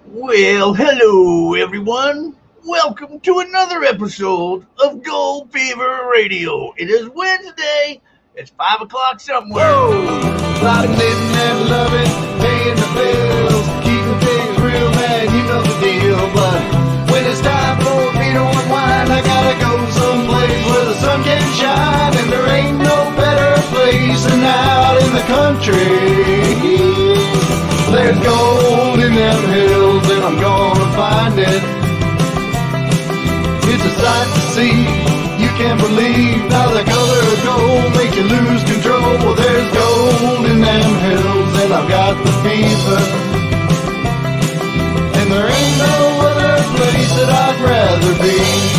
Well, hello everyone. Welcome to another episode of Gold Fever Radio. It is Wednesday. It's 5 o'clock somewhere. Bobby living and loving, paying the bills, keeping things real, man, you know the deal. But when it's time for me to unwind, I gotta go someplace where the sun can shine, and there ain't no better place than out in the country. There's gold in them hills, and I'm gonna find it. It's a sight to see. You can't believe how the color of gold makes you lose control. Well, there's gold in them hills, and I've got the fever. And there ain't no other place that I'd rather be.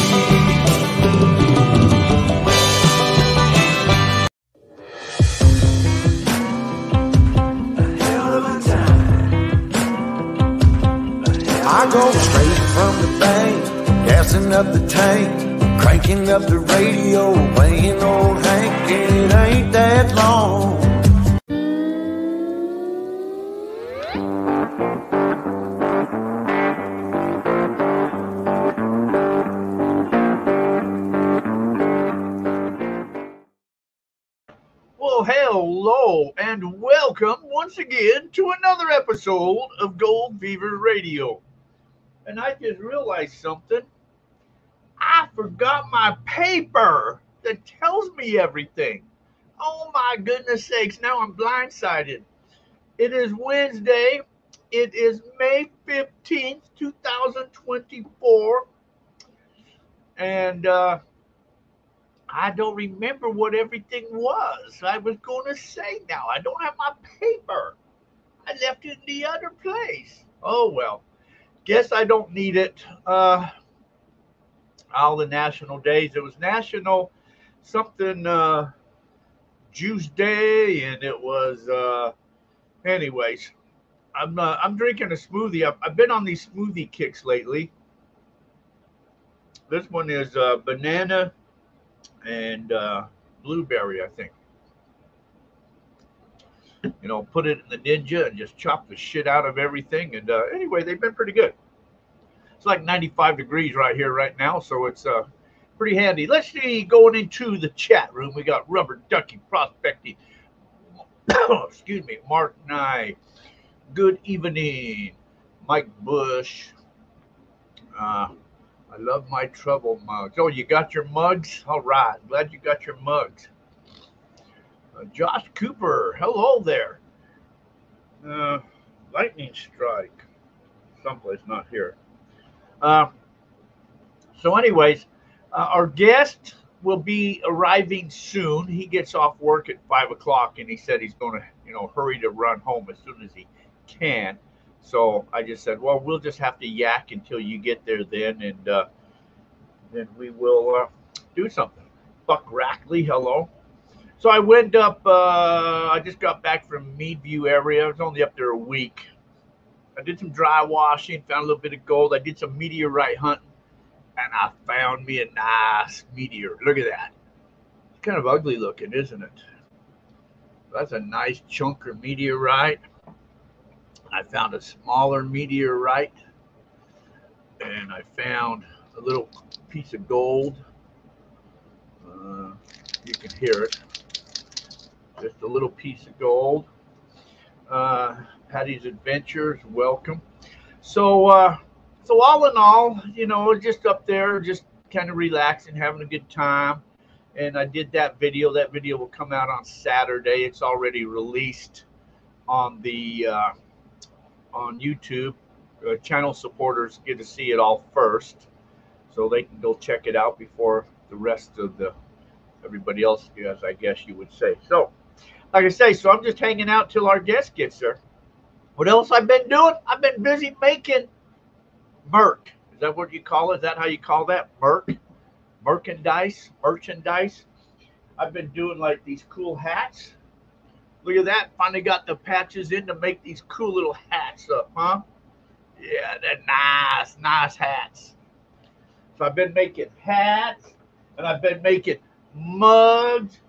I go straight from the bank, gassing up the tank, cranking up the radio, playing old Hank, it ain't that long. Well, hello and welcome once again to another episode of Gold Fever Radio. And I just realized something. I forgot my paper that tells me everything. Oh my goodness sakes, now I'm blindsided. It is Wednesday. It is May 15th, 2024. And I don't remember what everything was. I was going to say now. I don't have my paper. I left it in the other place. Oh well. Guess I don't need it. All the national days. It was National something Juice Day, and it was anyways. I'm drinking a smoothie. I've been on these smoothie kicks lately. This one is banana and blueberry, I think. You know, put it in the Ninja and just chop the shit out of everything. And anyway, they've been pretty good. It's like 95 degrees right here right now, so it's pretty handy. Let's see, going into the chat room, we got Rubber Ducky Prospecting. Excuse me, Mark Nye. Good evening, Mike Bush. I love my trouble mugs. Oh, you got your mugs? All right, glad you got your mugs. Josh Cooper, hello there. Lightning strike, someplace not here. So anyways, our guest will be arriving soon. He gets off work at 5 o'clock, and he said he's going to, hurry to run home as soon as he can. So I just said, well, we'll just have to yak until you get there then, and then we will do something. Buck Rackley, hello. So I went up, I just got back from Meadview area. I was only up there a week. I did some dry washing, found a little bit of gold. I did some meteorite hunting, and I found me a nice meteor. Look at that. It's kind of ugly looking, isn't it? That's a nice chunker meteorite. I found a smaller meteorite, and I found a little piece of gold. You can hear it. Just a little piece of gold. Patty's Adventures, welcome. So all in all, just up there, just kind of relaxing, having a good time. And I did that video. That video will come out on Saturday. It's already released on the on YouTube. Channel supporters get to see it all first, so they can go check it out before the rest of everybody else does, I guess you would say. So, like I say, so I'm just hanging out till our guest gets there. What else I've been doing? I've been busy making merch. Is that what you call it? Is that how you call that? Merchandise? I've been doing like these cool hats. Look at that. Finally got the patches in to make these cool little hats up, huh? Yeah, they're nice hats. So I've been making hats, and I've been making mugs,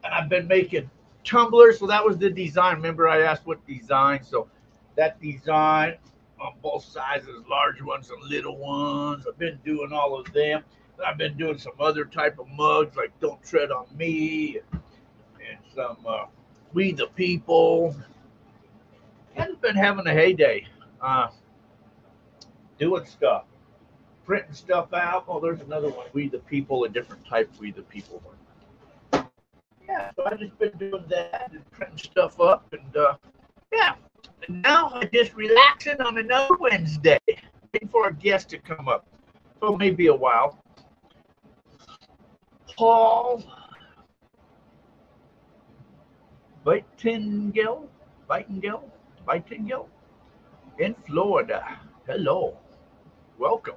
and I've been making tumblers. So that was the design. Remember, I asked what design. So that design on all sizes, large ones and little ones. I've been doing all of them. I've been doing some other type of mugs like Don't Tread on Me and some We the People. I've been having a heyday doing stuff, printing stuff out. Oh, there's another one, We the People, a different type We the People one. Yeah, so I've just been doing that and printing stuff up. And yeah, and now I'm just relaxing on another Wednesday, waiting for a guest to come up. So maybe a while. Paul Bitingel in Florida. Hello. Welcome.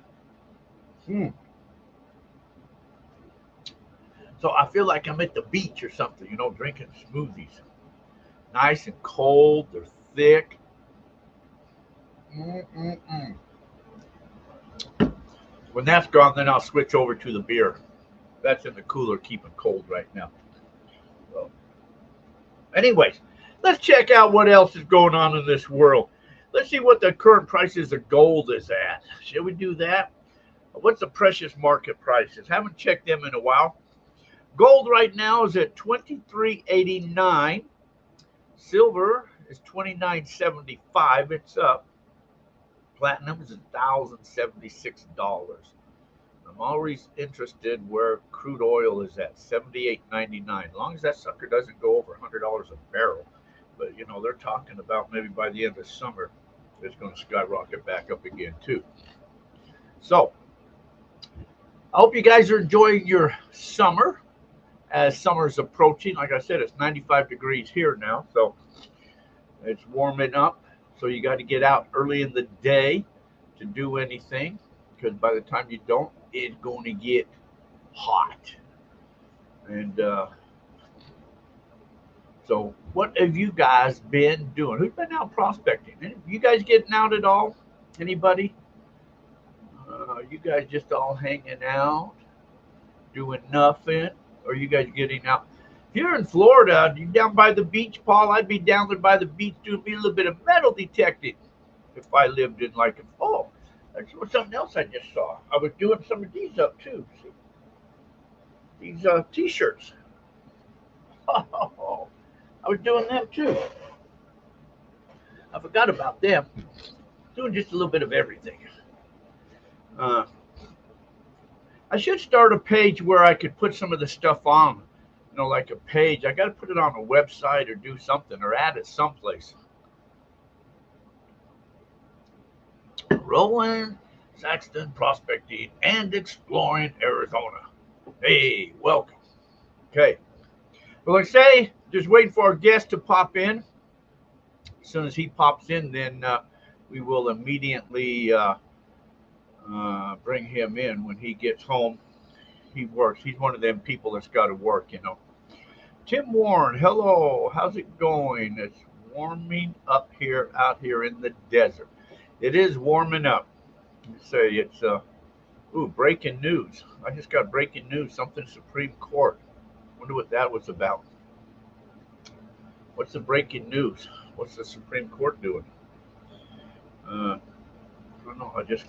So I feel like I'm at the beach or something, you know, drinking smoothies. Nice and cold. They're thick. When that's gone, then I'll switch over to the beer. That's in the cooler, keeping cold right now. So, anyways, let's check out what else is going on in this world. Let's see what the current prices of gold is at. Shall we do that? What's the precious market prices? Haven't checked them in a while. Gold right now is at $23.89. Silver is $29.75. It's up. Platinum is $1,076. I'm always interested where crude oil is at, $78.99. As long as that sucker doesn't go over $100 a barrel. But, you know, they're talking about maybe by the end of summer, it's going to skyrocket back up again, too. So, I hope you guys are enjoying your summer as summer's approaching. Like I said, it's 95 degrees here now, so it's warming up. So you got to get out early in the day to do anything, because by the time you don't, it's going to get hot. And so what have you guys been doing? Who's been out prospecting? You guys getting out at all? Anybody? You guys just all hanging out, doing nothing? Or you guys getting out? If you're in Florida, you down by the beach, Paul, I'd be down there by the beach doing a little bit of metal detecting if I lived in like, oh, that's something else I just saw. I was doing some of these up too. See? These t-shirts. Oh, I was doing them too. I forgot about them. Doing just a little bit of everything. I should start a page where I could put some of the stuff on, you know, like a page. I got to put it on a website or do something or add it someplace. Rowan Saxton prospecting and exploring Arizona. Hey, welcome. Okay. Well, like I say, just waiting for our guest to pop in. As soon as he pops in, then we will immediately bring him in when he gets home. He works. He's one of them people that's got to work, you know. Tim Warren, hello. How's it going? It's warming up here, out here in the desert. It is warming up. Say it's breaking news. I just got breaking news. Something Supreme Court. Wonder what that was about. What's the breaking news? What's the Supreme Court doing? I don't know. I just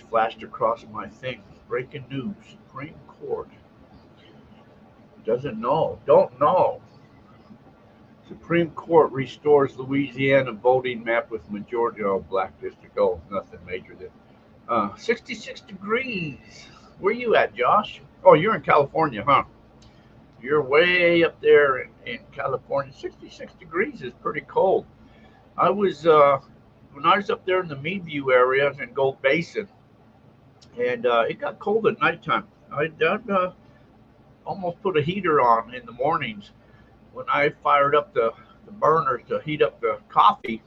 flashed across my thing. Breaking news. Supreme Court. Doesn't know. Don't know. Supreme Court restores Louisiana voting map with majority of black district. Oh, nothing major there. 66 degrees. Where you at, Josh? Oh, you're in California, huh? You're way up there in California. 66 degrees is pretty cold. I was when I was up there in the Meadview area, I was in Gold Basin, and it got cold at nighttime. I'd almost put a heater on in the mornings. When I fired up the burners to heat up the coffee,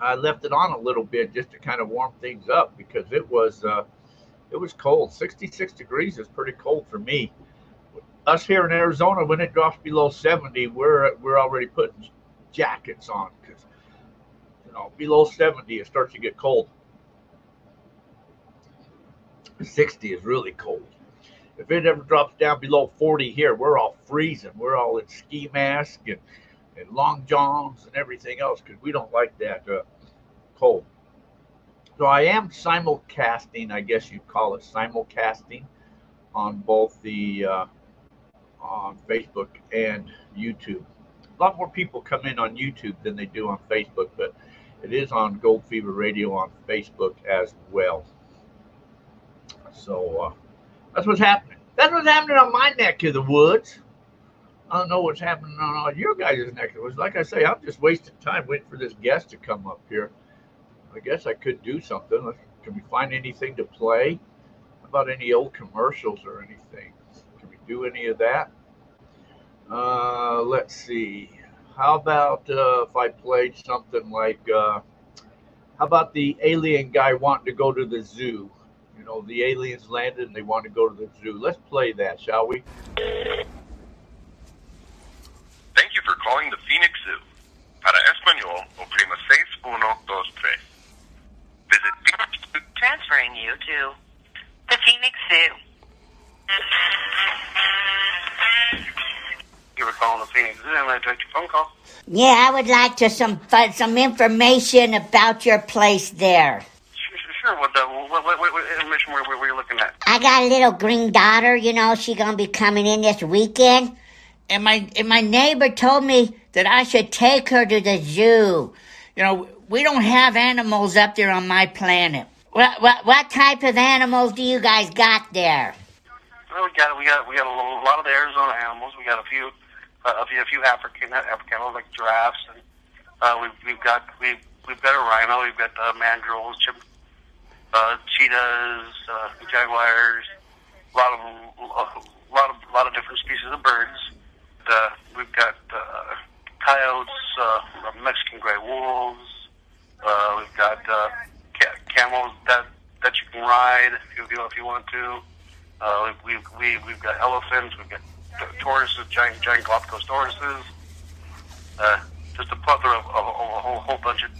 I left it on a little bit just to kind of warm things up because it was cold. 66 degrees is pretty cold for me. Us here in Arizona, when it drops below 70, we're already putting jackets on because, you know, below 70 it starts to get cold. 60 is really cold. If it ever drops down below 40 here, we're all freezing. We're all in ski masks and long johns and everything else because we don't like that cold. So I am simulcasting, I guess you'd call it simulcasting, on both the on Facebook and YouTube. A lot more people come in on YouTube than they do on Facebook, but it is on Gold Fever Radio on Facebook as well. So that's what's happening. That's what's happening on my neck of the woods. I don't know what's happening on all your guys' neck of the woods. Like I say, I'm just wasting time waiting for this guest to come up here. I guess I could do something. Can we find anything to play? How about any old commercials or anything? Can we do any of that? Let's see. How about if I played something like, how about the alien guy wanting to go to the zoo? You know, the aliens landed and they want to go to the zoo. Let's play that, shall we? Thank you for calling the Phoenix Zoo. Para español, oprima 6123. Visit Phoenix Zoo. Transferring you to the Phoenix Zoo. You were calling the Phoenix Zoo. I'm going to take your phone call. Yeah, I would like to some information about your place there. Sure. What information were you looking at? I got a little green daughter, you know, she's going to be coming in this weekend. And my neighbor told me that I should take her to the zoo. You know, we don't have animals up there on my planet. What type of animals do you guys got there? Well, we got a lot of the Arizona animals. We got a few African animals like giraffes, and we've got a rhino. We've got mandrills, cheetahs, jaguars, a lot of different species of birds. We've got coyotes, Mexican gray wolves. We've got camels that you can ride if you want to. We've got elephants. We've got tortoises, giant Galapagos tortoises. Just a plethora of a whole bunch of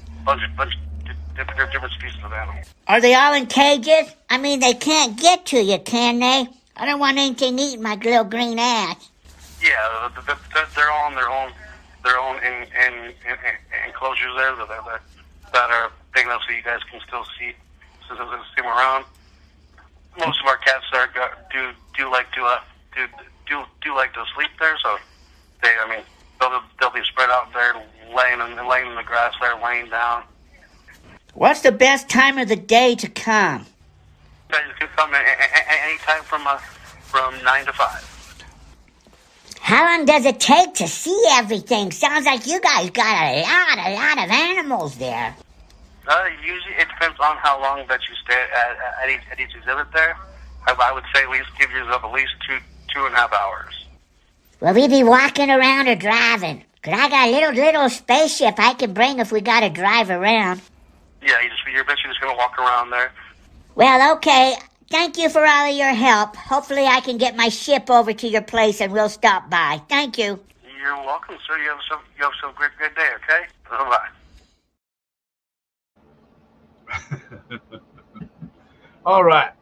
different species of animals. Are they all in cages? I mean, they can't get to you, can they? I don't want anything eating my little green ass. Yeah, they're all in their own enclosures there that are big enough so you guys can still see them around. Most of our cats do like to sleep there, so they'll be spread out there, laying in the grass there, laying down. What's the best time of the day to come? You can come anytime from 9 to 5. How long does it take to see everything? Sounds like you guys got a lot of animals there. Usually it depends on how long that you stay at each exhibit there. I would say at least give yourself at least 2.5 hours. Will we be walking around or driving? Cause I got a little spaceship I can bring if we gotta drive around. Yeah, you're just gonna walk around there. Well, okay. Thank you for all of your help. Hopefully I can get my ship over to your place and we'll stop by. Thank you. You're welcome, sir. You have some great day, okay? Bye-bye. All right.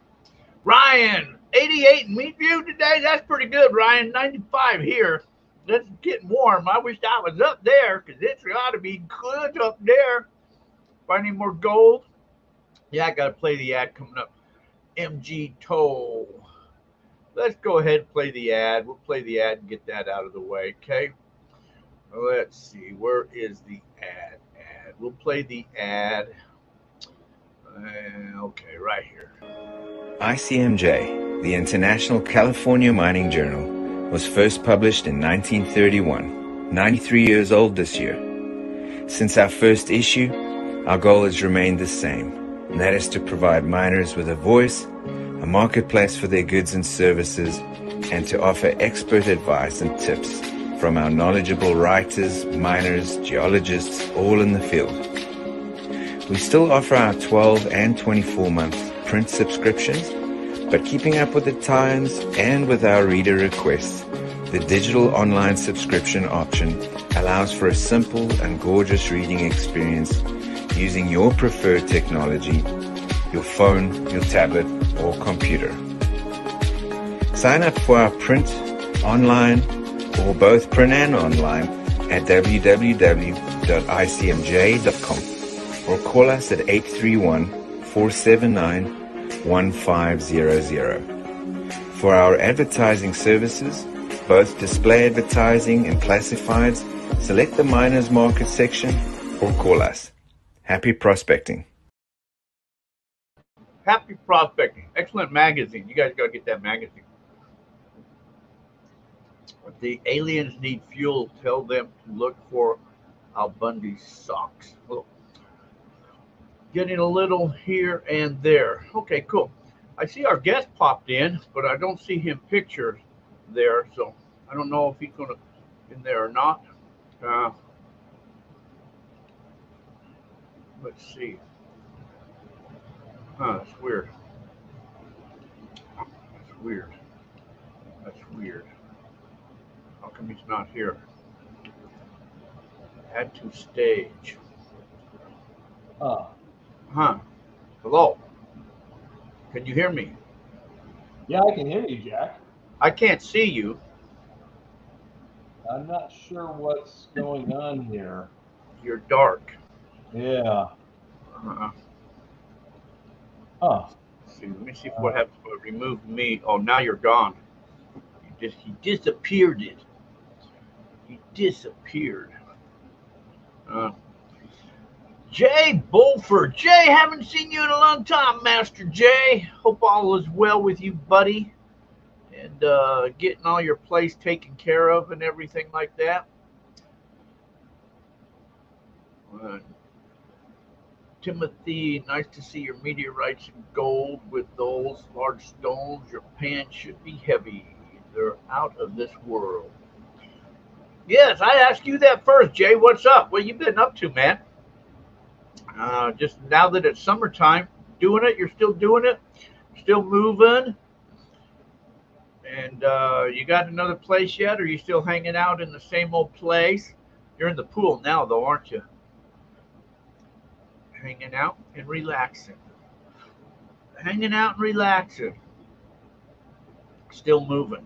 Ryan, 88 in Meadview today. That's pretty good, Ryan. 95 here. It's getting warm. I wish I was up there because it's got to be good up there. Finding more gold. Yeah, I got to play the ad coming up. MG Toll. Let's go ahead and play the ad. We'll play the ad and get that out of the way, okay? Let's see. Where is the ad? We'll play the ad. Okay, right here. ICMJ, the International California Mining Journal, was first published in 1931, 93 years old this year. Since our first issue, our goal has remained the same, and that is to provide miners with a voice, a marketplace for their goods and services, and to offer expert advice and tips from our knowledgeable writers, miners, geologists, all in the field. We still offer our 12 and 24-month print subscriptions, but keeping up with the times and with our reader requests, the digital online subscription option allows for a simple and gorgeous reading experience using your preferred technology, your phone, your tablet, or computer. Sign up for our print, online, or both print and online at www.icmj.com or call us at 831 479-1500. For our advertising services, both display advertising and classifieds, select the miners market section or call us. Happy prospecting. Happy Prospecting. Excellent magazine. You guys got to get that magazine. If the aliens need fuel, tell them to look for Al Bundy's socks. Well, getting a little here and there. Okay, cool. I see our guest popped in, but I don't see him pictured there, so I don't know if he's going to in there or not. Let's see. That's weird. That's weird. That's weird. How come he's not here? Add to stage. Huh. Hello. Can you hear me? Yeah, I can hear you, Jack. I can't see you. I'm not sure what's going on here. You're dark. Yeah. Huh. Huh. Let's see, let me see what happens if I remove me. Oh, now you're gone. He disappeared it. He disappeared. Jay Bulford. Jay, haven't seen you in a long time, Master Jay. Hope all is well with you, buddy. And getting all your place taken care of and everything like that. Timothy, nice to see your meteorites in gold with those large stones. Your pants should be heavy. They're out of this world. Yes, I asked you that first, Jay. What's up? What you been up to, man? Just now that it's summertime, doing it? You're still doing it? Still moving? And you got another place yet? Or are you still hanging out in the same old place? You're in the pool now, though, aren't you? Hanging out and relaxing. Hanging out and relaxing. Still moving.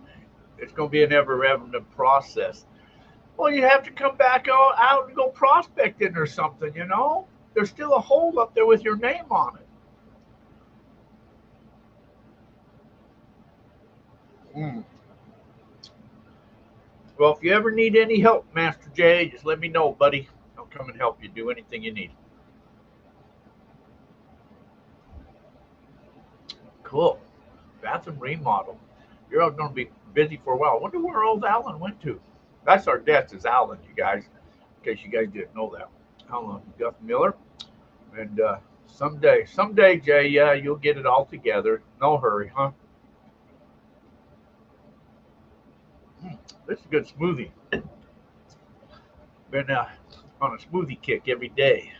It's going to be an ever-evident process. Well, you have to come back out and go prospecting or something, you know? There's still a hole up there with your name on it. Well, if you ever need any help, Master J, just let me know, buddy. I'll come and help you do anything you need. Cool. Bathroom remodel. You're all going to be busy for a while. I wonder where old Alan went to. That's our guest is Alan, you guys, in case you guys didn't know that. Alan Duff Miller. And someday, Jay, yeah, you'll get it all together. No hurry, huh? This is a good smoothie. Been on a smoothie kick every day.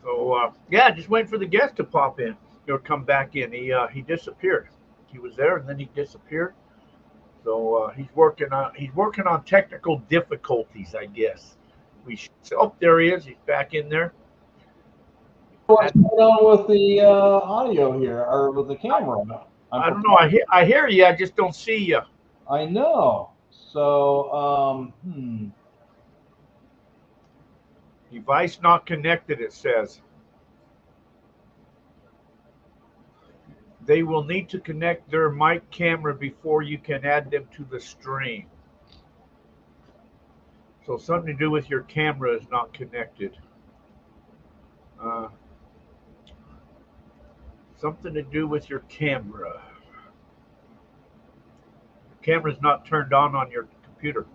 So, yeah, just waiting for the guest to pop in. He'll come back in. He disappeared. He was there and then he disappeared. So he's working on technical difficulties, I guess. Oh, there he is. He's back in there. What's going on with the audio here, or with the camera? I don't know. I hear you. I just don't see you. I know. So, Device not connected, it says. They will need to connect their mic camera before you can add them to the stream. So something to do with your camera is not connected. Something to do with your camera. The camera's not turned on your computer.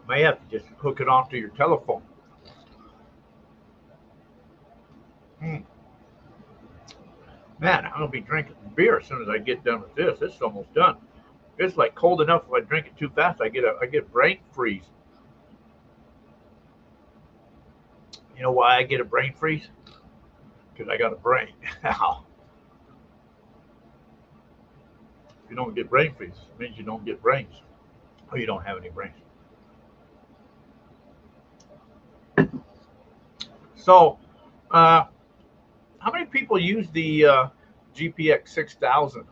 May have to just hook it onto your telephone. Man, I'm going to be drinking beer as soon as I get done with this. This is almost done. It's like cold enough. If I drink it too fast, I get brain freeze. You know why I get a brain freeze? Because I got a brain. If you don't get brain freeze, it means you don't get brains. Or you don't have any brains. So, how many people use the GPX 6000?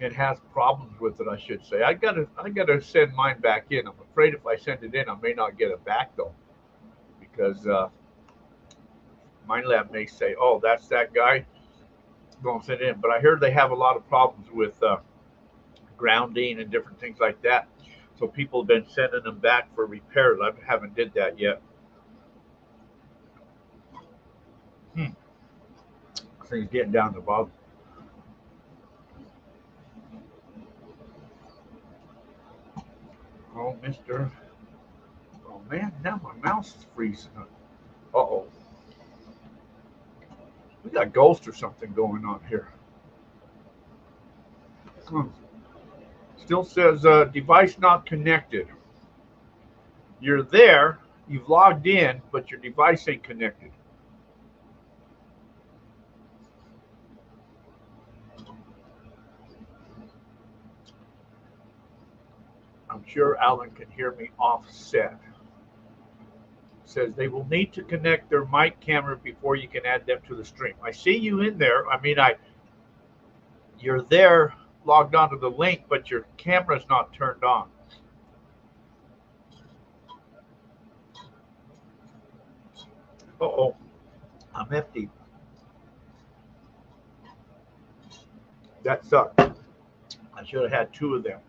It has problems with it, I should say. I gotta send mine back in. I'm afraid if I send it in, I may not get it back though, because MindLab may say, "Oh, that's that guy." Don't send it in. But I heard they have a lot of problems with grounding and different things like that. So people have been sending them back for repairs. I haven't did that yet. Hmm. Things getting down to the bottom. Oh, Mister. Oh man, now my mouse is freezing up. Uh-oh. We got ghost or something going on here. Hmm. Still says device not connected. You're there, you've logged in, but your device ain't connected. I'm sure Alan can hear me offset. Says they will need to connect their mic camera before you can add them to the stream. I see you in there. I mean, you're there logged onto the link, but your camera's not turned on. Uh-oh, I'm empty. That sucked. I should have had two of them.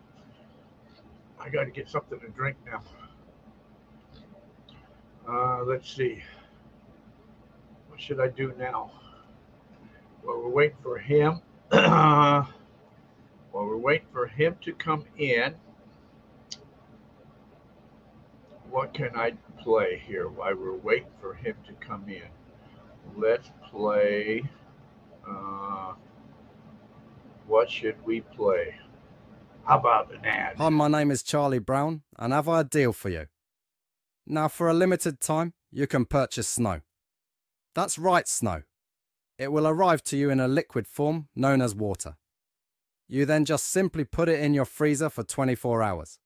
I got to get something to drink now. Let's see. What should I do now? Well, we're waiting for him. While we're waiting for him to come in, what can I play here while we're waiting for him to come in? Let's play. What should we play? How about an ad? Hi, my name is Charlie Brown, and have I a deal for you? Now, for a limited time, you can purchase snow. That's right, snow. It will arrive to you in a liquid form known as water. You then just simply put it in your freezer for 24 hours,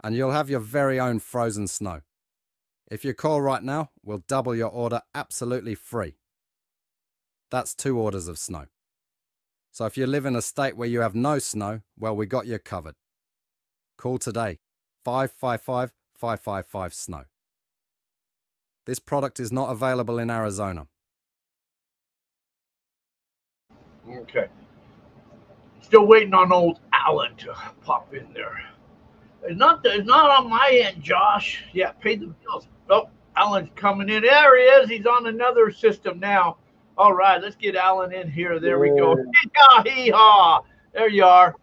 and you'll have your very own frozen snow. If you call right now, we'll double your order absolutely free. That's 2 orders of snow. So if you live in a state where you have no snow, well, we got you covered. Call today, 555-555-SNOW. This product is not available in Arizona. Okay. Still waiting on old Alan to pop in there. It's not on my end, Josh. Yeah, pay the bills. Oh, Alan's coming in. There he is. He's on another system now. All right, let's get Alan in here. There we go. Hee-haw, hee-haw. There you are.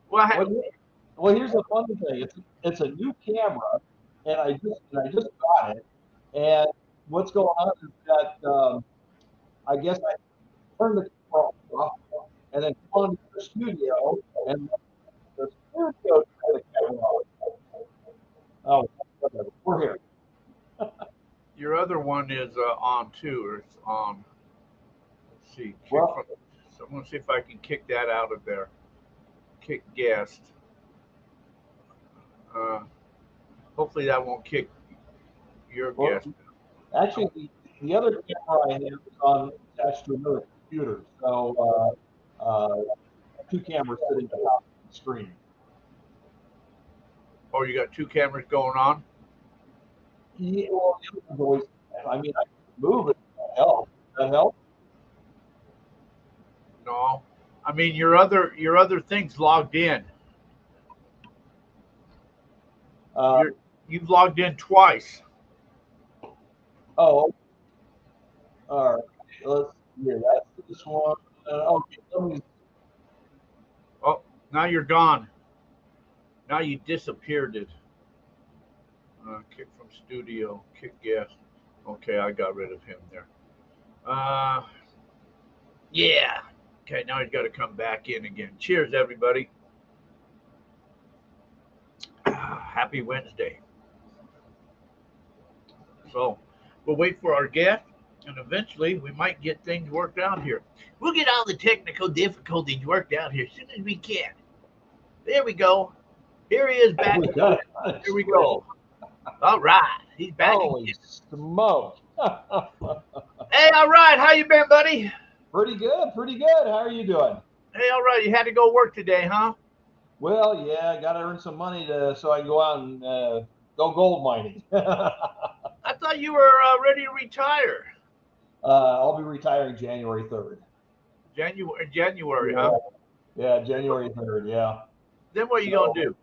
Well, here's the fun thing. It's a new camera, and I just got it. And what's going on is that I guess I turned the camera off and then come on to the studio, and the studio turned the camera off. Oh, whatever. We're here. Your other one is on too, or it's on. Let's see. Well, So I'm going to see if I can kick that out of there. Kick guest. Hopefully that won't kick your guest. Actually, the other camera I have is on attached to another computer. So 2 cameras sitting atop the screen. Oh, you got 2 cameras going on? Yeah, well, the other one's always, I mean, I can move it. Does that help? No. I mean, your other thing's logged in. You've logged in twice. Oh, all right. Let's see here. That's this one. Okay, Oh, now you're gone. Now you disappeared it. Kick from studio. Kick guest. Okay, I got rid of him there. Yeah. Okay, now he's got to come back in again. Cheers, everybody. Happy Wednesday. So we'll wait for our guest, and eventually we might get things worked out here. We'll get all the technical difficulties worked out here as soon as we can. There we go. Here he is back. Here we go. All right, he's back. Holy smoke! Hey, all right. How you been, buddy? Pretty good. Pretty good. How are you doing? Hey, all right. You had to go work today, huh? Well, yeah, got to earn some money so I can go out and go gold mining. I thought you were ready to retire. I'll be retiring January 3rd. January, Yeah, huh? yeah, January 3rd, yeah. Then what are you gonna do?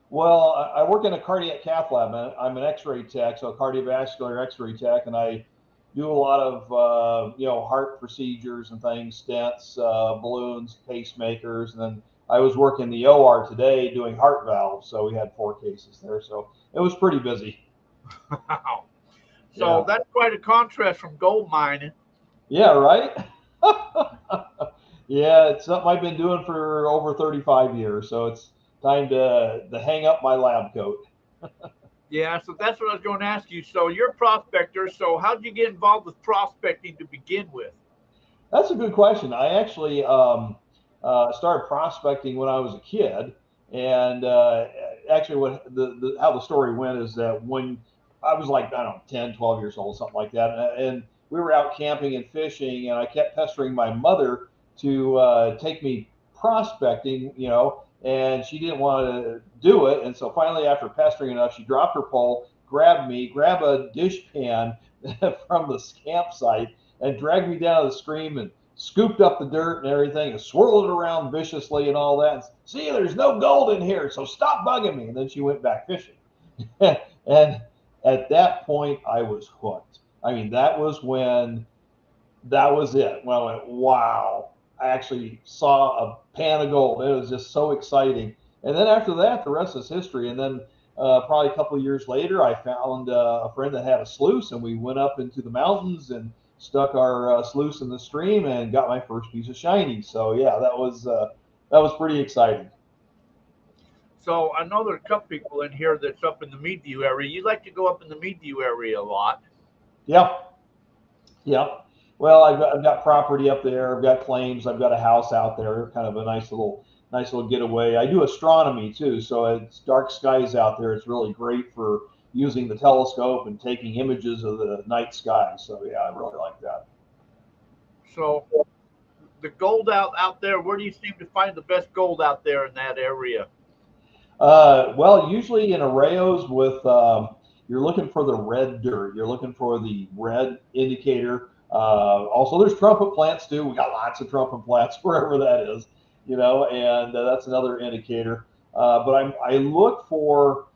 Well, I work in a cardiac cath lab. I'm an X-ray tech, so a cardiovascular X-ray tech, and I do a lot of heart procedures and things, stents, balloons, pacemakers, and then I was working the OR today doing heart valves. So we had 4 cases there, so it was pretty busy. Wow. Yeah, So that's quite a contrast from gold mining. yeah, right. Yeah, it's something I've been doing for over 35 years, so it's time to hang up my lab coat. Yeah, so that's what I was going to ask you. So you're a prospector. So how did you get involved with prospecting to begin with? That's a good question. I actually started prospecting when I was a kid, and actually, what how the story went is that when I was like, I don't know, 10, 12 years old, something like that, and we were out camping and fishing, and I kept pestering my mother to take me prospecting, and she didn't want to do it, and so finally, after pestering enough, she dropped her pole, grabbed me, grabbed a dish pan from the campsite and dragged me down to the stream and scooped up the dirt and everything and swirled it around viciously and all that. And, see, there's no gold in here, so stop bugging me. And then she went back fishing. And at that point, I was hooked. I mean, that was it. When I went, wow, I actually saw a pan of gold. It was just so exciting. And then after that, the rest is history. And then probably a couple of years later, I found a friend that had a sluice, and we went up into the mountains and stuck our sluice in the stream and got my first piece of shiny. So yeah, that was pretty exciting. So I know there are a couple people in here that's up in the Meadview area. You like to go up in the Meadview area a lot. Yeah, yeah. Well, I've got property up there. I've got claims. I've got a house out there. Kind of a nice little getaway. I do astronomy too, so it's dark skies out there. It's really great for using the telescope and taking images of the night sky. So yeah, I really like that. So the gold out there, where do you seem to find the best gold out there in that area? Well, usually in arrayos you're looking for the red dirt. You're looking for the red indicator. Also, there's trumpet plants too. We got lots of trumpet plants wherever that is, and that's another indicator. But I look for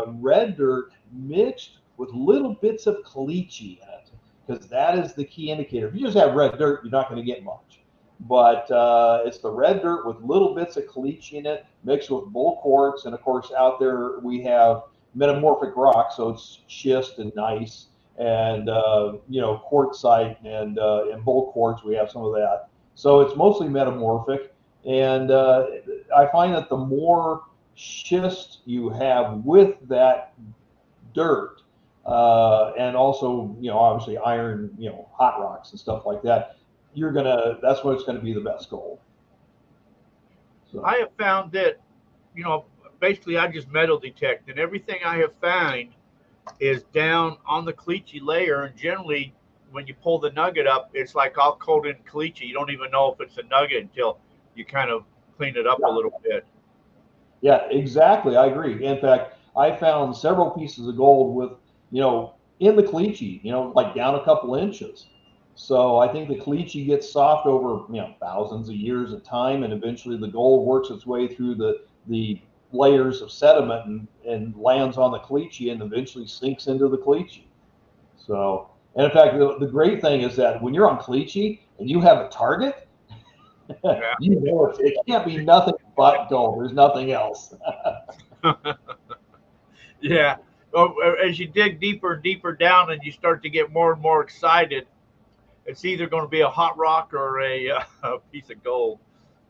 red dirt mixed with little bits of caliche in it, because that is the key indicator. If you just have red dirt, you're not going to get much. But it's the red dirt with little bits of caliche in it, mixed with bull quartz, and of course out there we have metamorphic rock, so it's schist and gneiss, and quartzite and bull quartz. We have some of that, so it's mostly metamorphic. And I find that the more schist you have with that dirt, and also obviously iron, hot rocks and stuff like that, that's when it's gonna be the best gold. So. I have found that, basically I just metal detect, and everything I have found is down on the caliche layer. And generally, when you pull the nugget up, it's like all coated in caliche. You don't even know if it's a nugget until you kind of clean it up a little bit. Yeah, exactly. I agree. In fact, I found several pieces of gold with, in the caliche, like down a couple inches. So I think the caliche gets soft over, thousands of years of time, and eventually the gold works its way through the layers of sediment and lands on the caliche and eventually sinks into the caliche. So, and in fact, the great thing is that when you're on caliche and you have a target, Yeah. it can't be nothing but gold. There's nothing else. Yeah. Well, as you dig deeper and deeper down and you start to get more and more excited, it's either going to be a hot rock or a piece of gold.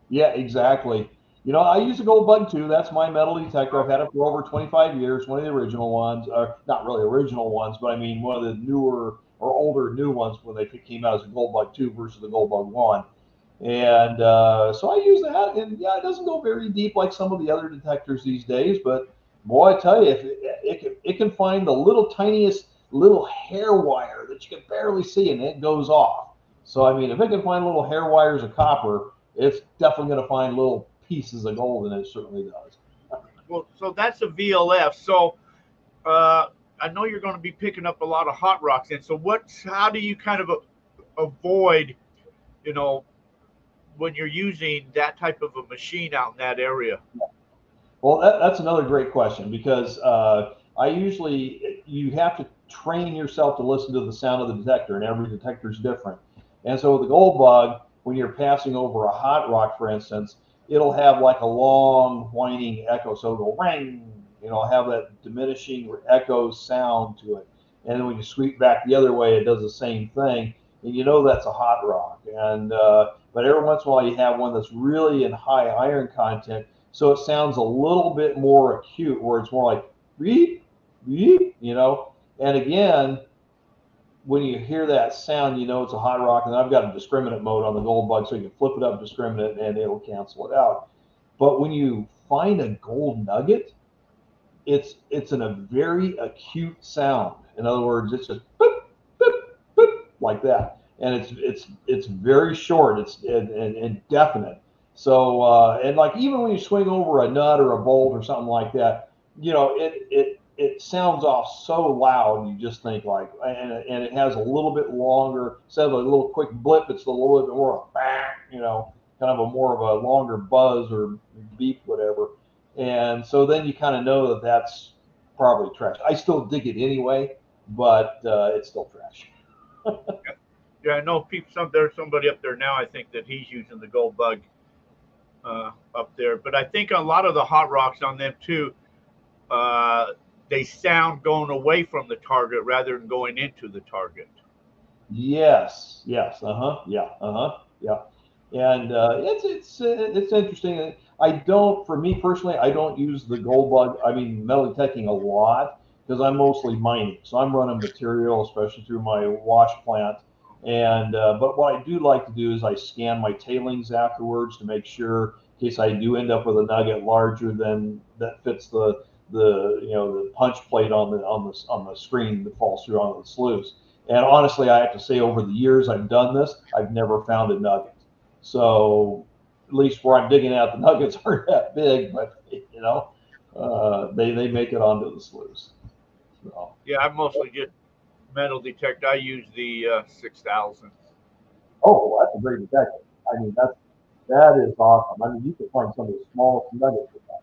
Yeah, exactly. I use a gold bug too. That's my metal detector. I've had it for over 25 years. One of the original ones, or not really original ones, but I mean one of the newer or older new ones when they came out as a gold bug 2 versus the gold bug 1. And so I use that, and yeah, it doesn't go very deep like some of the other detectors these days, but boy, I tell you, if it can find the little tiniest little hair wire that you can barely see, and it goes off. So I mean, if it can find little hair wires of copper, it's definitely going to find little pieces of gold, and it certainly does. Well, so that's a VLF. So I know you're going to be picking up a lot of hot rocks. And so how do you kind of avoid, you know, when you're using that type of a machine out in that area? Well, that's another great question, because you have to train yourself to listen to the sound of the detector, and every detector is different. And so with the gold bug, when you're passing over a hot rock, for instance, it'll have like a long whining echo. So it'll go ring, have that diminishing echo sound to it. And then when you sweep back the other way, it does the same thing. And you know that's a hot rock. And but every once in a while you have one that's really in high iron content, so it sounds a little bit more acute, where it's more like beep, beep, And again, when you hear that sound, you know it's a hot rock. And I've got a discriminant mode on the gold bug, so you can flip it up discriminant and it'll cancel it out. But when you find a gold nugget, it's in a very acute sound. In other words, it's just boop, boop, boop, like that, and it's very short. It's and definite. So and like even when you swing over a nut or a bolt or something like that, it sounds off so loud. You just think like, and it has a little bit longer, instead of a little quick blip, it's a little bit more of a bang, kind of a more of a longer buzz or beep, whatever. And so then you kind of know that that's probably trash. I still dig it anyway, but it's still trash. Yeah, I know there's somebody up there now, I think, that he's using the gold bug up there. But I think a lot of the hot rocks on them too, they sound going away from the target rather than going into the target. Yes. Yeah. Yeah. And it's interesting. For me personally, I don't use the gold bug, metal detecting a lot, because I'm mostly mining. So I'm running material, especially through my wash plant. And but what I do like to do is I scan my tailings afterwards to make sure, in case I do end up with a nugget larger than that fits the punch plate on the screen that falls through onto the sluice. And honestly, I have to say, over the years I've done this, I've never found a nugget. So at least where I'm digging out, the nuggets aren't that big, but they make it onto the sluice. So. Yeah, I mostly get metal detect. I use the 6000. Oh, well, that's a great detector. That is awesome. You can find some of the smallest nuggets with that.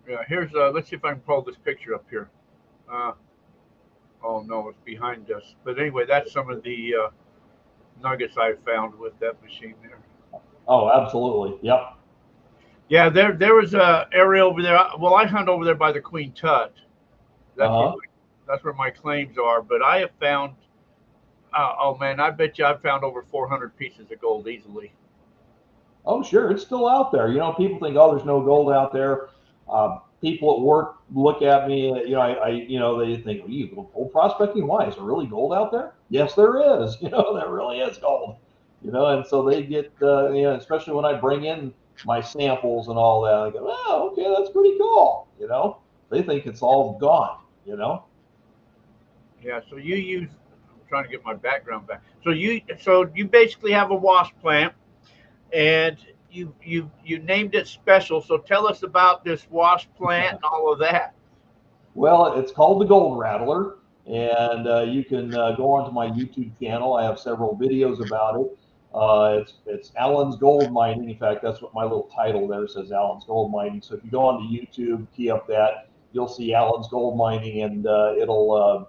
Yeah, here's let's see if I can pull this picture up here. Oh no, it's behind us. But anyway, that's some of the nuggets I found with that machine there. Oh, absolutely. Yep. Yeah, there was a area over there. Well, I hunt over there by the Queen Tut. That's where my claims are. But I have found, oh man, I bet you I've found over 400 pieces of gold easily. Oh, sure, it's still out there. People think, oh, there's no gold out there. People at work look at me, they think, well, you gold prospecting? Why? Is there really gold out there? Yes, there is. There really is gold. And so they get, especially when I bring in my samples and all that, I go, oh, okay, that's pretty cool. They think it's all gone. Yeah. So you use. I'm trying to get my background back. So you basically have a wash plant, and you named it special. So tell us about this wash plant and all of that. Well, it's called the Gold Rattler, and you can go onto my YouTube channel. I have several videos about it. It's Alan's Gold Mining. In fact, that's what my little title there says, Alan's Gold Mining. So if you go onto YouTube, key up that, you'll see Alan's Gold Mining, and it'll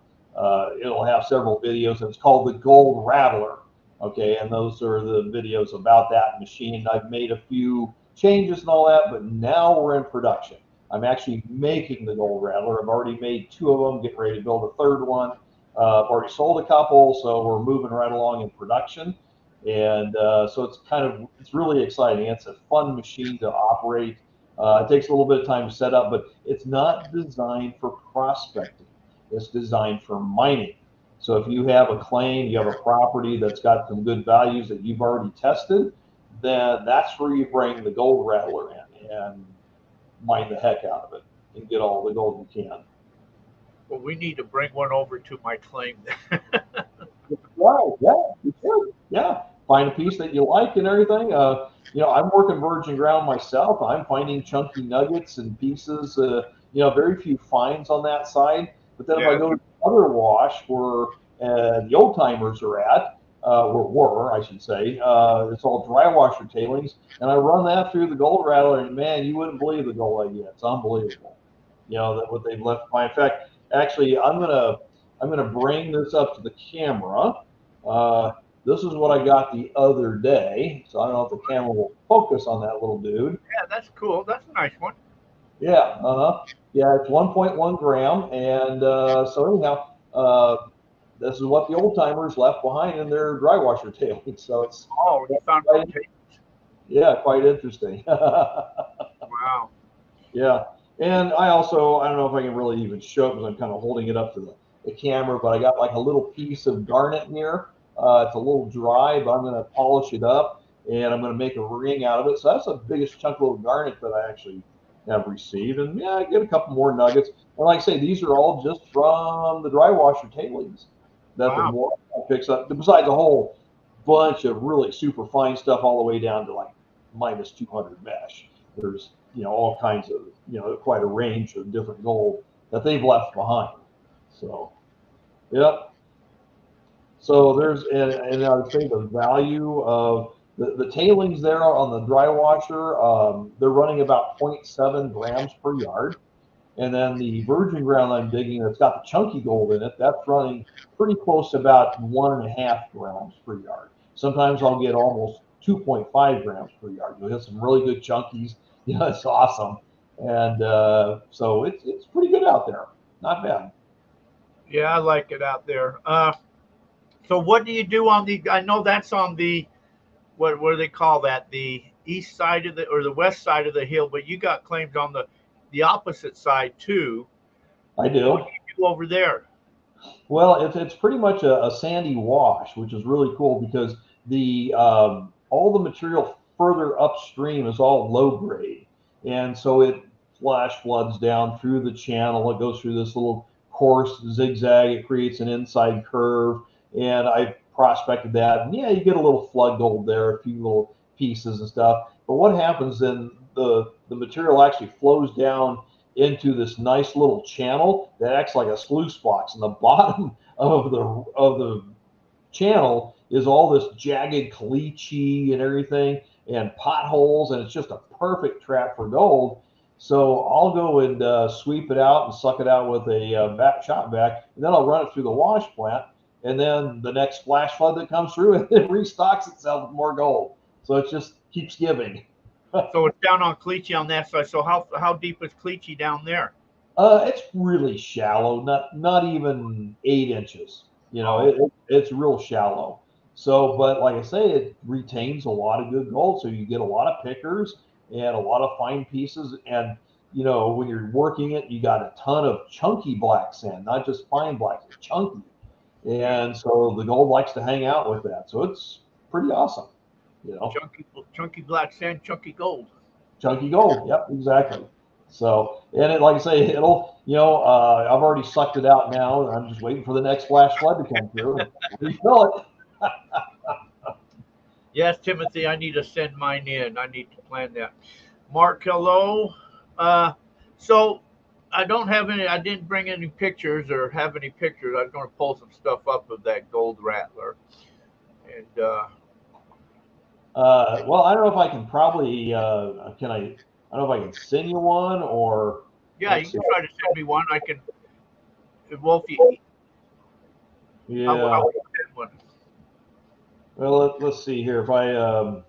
have several videos. And it's called the Gold Rattler. Okay, and those are the videos about that machine. I've made a few changes and all that, but now we're in production. I'm actually making the Gold Rattler. I've already made 2 of them, getting ready to build a 3rd one. I've already sold a couple, so we're moving right along in production. And so it's really exciting. It's a fun machine to operate. It takes a little bit of time to set up, but it's not designed for prospecting. It's designed for mining. So if you have a claim, you have a property that's got some good values that you've already tested, then that's where you bring the Gold Rattler in and mine the heck out of it and get all the gold you can. Well, we need to bring one over to my claim. Right, yeah, you should. Yeah. find a piece that you like and everything. You know, I'm working virgin ground myself. I'm finding chunky nuggets and pieces. You know, very few finds on that side. But then if I go to the other wash where the old timers are at, were I should say, it's all dry washer tailings, and I run that through the gold rattler, and man, you wouldn't believe the gold I get. It's unbelievable. You know that what they've left behind. In fact, actually, I'm gonna bring this up to the camera. This is what I got the other day. So I don't know if the camera will focus on that little dude. Yeah, that's cool. That's a nice one. Yeah, yeah, it's 1.1 gram, and so anyhow, this is what the old timers left behind in their dry washer tailings. So it's you found quite, yeah, quite interesting. Wow. Yeah, and I also I don't know if I can really even show it because I'm kind of holding it up to the camera, but I got like a little piece of garnet here. It's a little dry, but I'm going to polish it up and I'm going to make a ring out of it. So that's the biggest chunk of garnet that I actually have received. And yeah, I get a couple more nuggets. And like I say, these are all just from the dry washer tailings that the more picks up. Besides a whole bunch of really super fine stuff all the way down to like minus 200 mesh. There's all kinds of quite a range of different gold that they've left behind. So, yep. So there's and I would say the value of the tailings there on the dry washer, they're running about 0.7 grams per yard. And then the virgin ground I'm digging that's got the chunky gold in it, that's running pretty close to about 1.5 grams per yard. Sometimes I'll get almost 2.5 grams per yard. You'll get some really good chunkies. It's awesome. And so it's pretty good out there. Not bad. Yeah, I like it out there. So what do you do on the? I know that's on the what do they call that? The east side of the or the west side of the hill, but you got claims on the opposite side too. I do. What do you do over there? Well, it's pretty much a sandy wash, which is really cool because the all the material further upstream is all low grade, and so it flash floods down through the channel. It goes through this little coarse zigzag. It creates an inside curve, and I prospected that. And yeah, you get a little flood gold there, a few little pieces and stuff. But what happens then? The material actually flows down into this nice little channel that acts like a sluice box. And the bottom of the channel is all this jagged caliche and everything and potholes, and it's just a perfect trap for gold. So I'll go and sweep it out and suck it out with a shop vac, and then I'll run it through the wash plant. And then the next flash flood that comes through, it restocks itself with more gold. So it just keeps giving. So it's down on Cleachy on that side. So how deep is Cleachy down there? It's really shallow, not even 8 inches. It's real shallow. So, but like I say, it retains a lot of good gold. So you get a lot of pickers and a lot of fine pieces. And when you're working it, you got a ton of chunky black sand, not just fine black, it's chunky. And so the gold likes to hang out with that. So it's pretty awesome. Chunky black sand, chunky gold. Chunky gold. Yep, exactly. So, and it, like I say, it'll, I've already sucked it out now, and I'm just waiting for the next flash flood to come through and refill it. Yes, Timothy, I need to send mine in. I need to plan that. Mark, hello. So I didn't bring any pictures or have any pictures. I was going to pull some stuff up of that gold rattler. And, well, I don't know if I can probably, I don't know if I can send you one or. Yeah, you can try to send me one. I can, Wolfie. Yeah. I will send one. Well, let's see here. If I.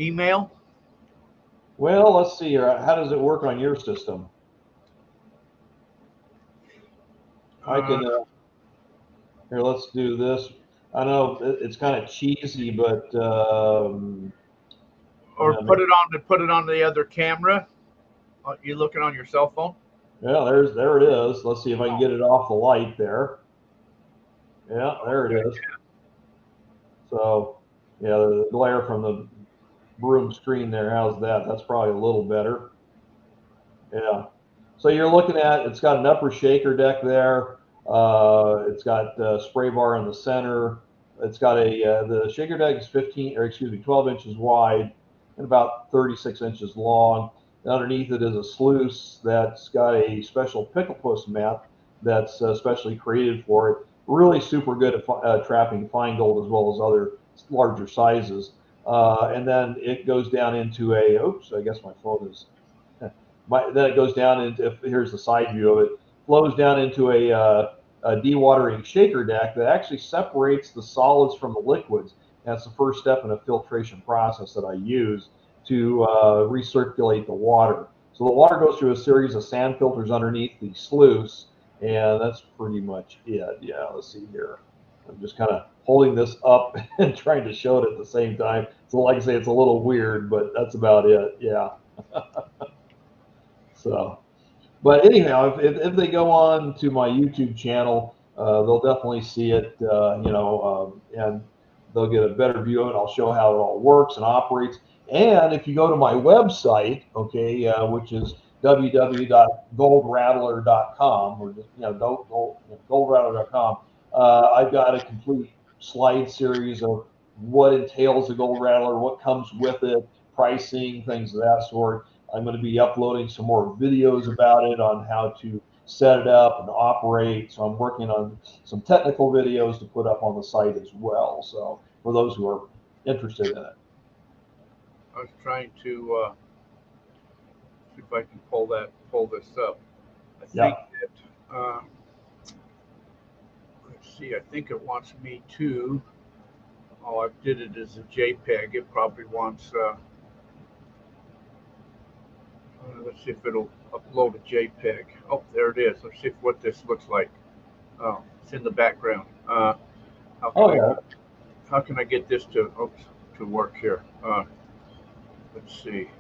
Email? Well, let's see here. How does it work on your system? I can. Here, let's do this. I know it's kind of cheesy, but. Or put it on the other camera. You looking on your cell phone? Yeah, there it is. Let's see if I can get it off the light there. Yeah, there it is. So, yeah, the glare from the broom screen there. How's that? That's probably a little better. Yeah. So you're looking at, it's got an upper shaker deck there. It's got a spray bar in the center. It's got the shaker deck is 12 inches wide and about 36 inches long. And underneath it is a sluice that's got a special pickle puss mat that's specially created for it. Really super good at trapping fine gold as well as other larger sizes. And then it goes down into oops, I guess my phone is, then it goes down into, here's the side view of it, flows down into a dewatering shaker deck that actually separates the solids from the liquids. That's the first step in a filtration process that I use to recirculate the water. So the water goes through a series of sand filters underneath the sluice, and that's pretty much it. Yeah, let's see here. I'm just kind of holding this up and trying to show it at the same time. So like I say, it's a little weird, but that's about it. Yeah. So, but anyhow, if they go on to my YouTube channel, they'll definitely see it, and they'll get a better view of it. I'll show how it all works and operates. And if you go to my website, okay, which is www.goldrattler.com, or just, goldrattler.com, I've got a complete slide series of what entails a gold rattler, what comes with it, pricing, things of that sort. I'm going to be uploading some more videos about it on how to set it up and operate. So I'm working on some technical videos to put up on the site as well. So for those who are interested in it. I was trying to see if I can pull this up. I think that, let's see, I think it wants me to, oh, I did it as a JPEG. It probably wants, let's see if it'll upload a JPEG. Oh, there it is. Let's see what this looks like. Oh, it's in the background. How can I get this to work here? Let's see.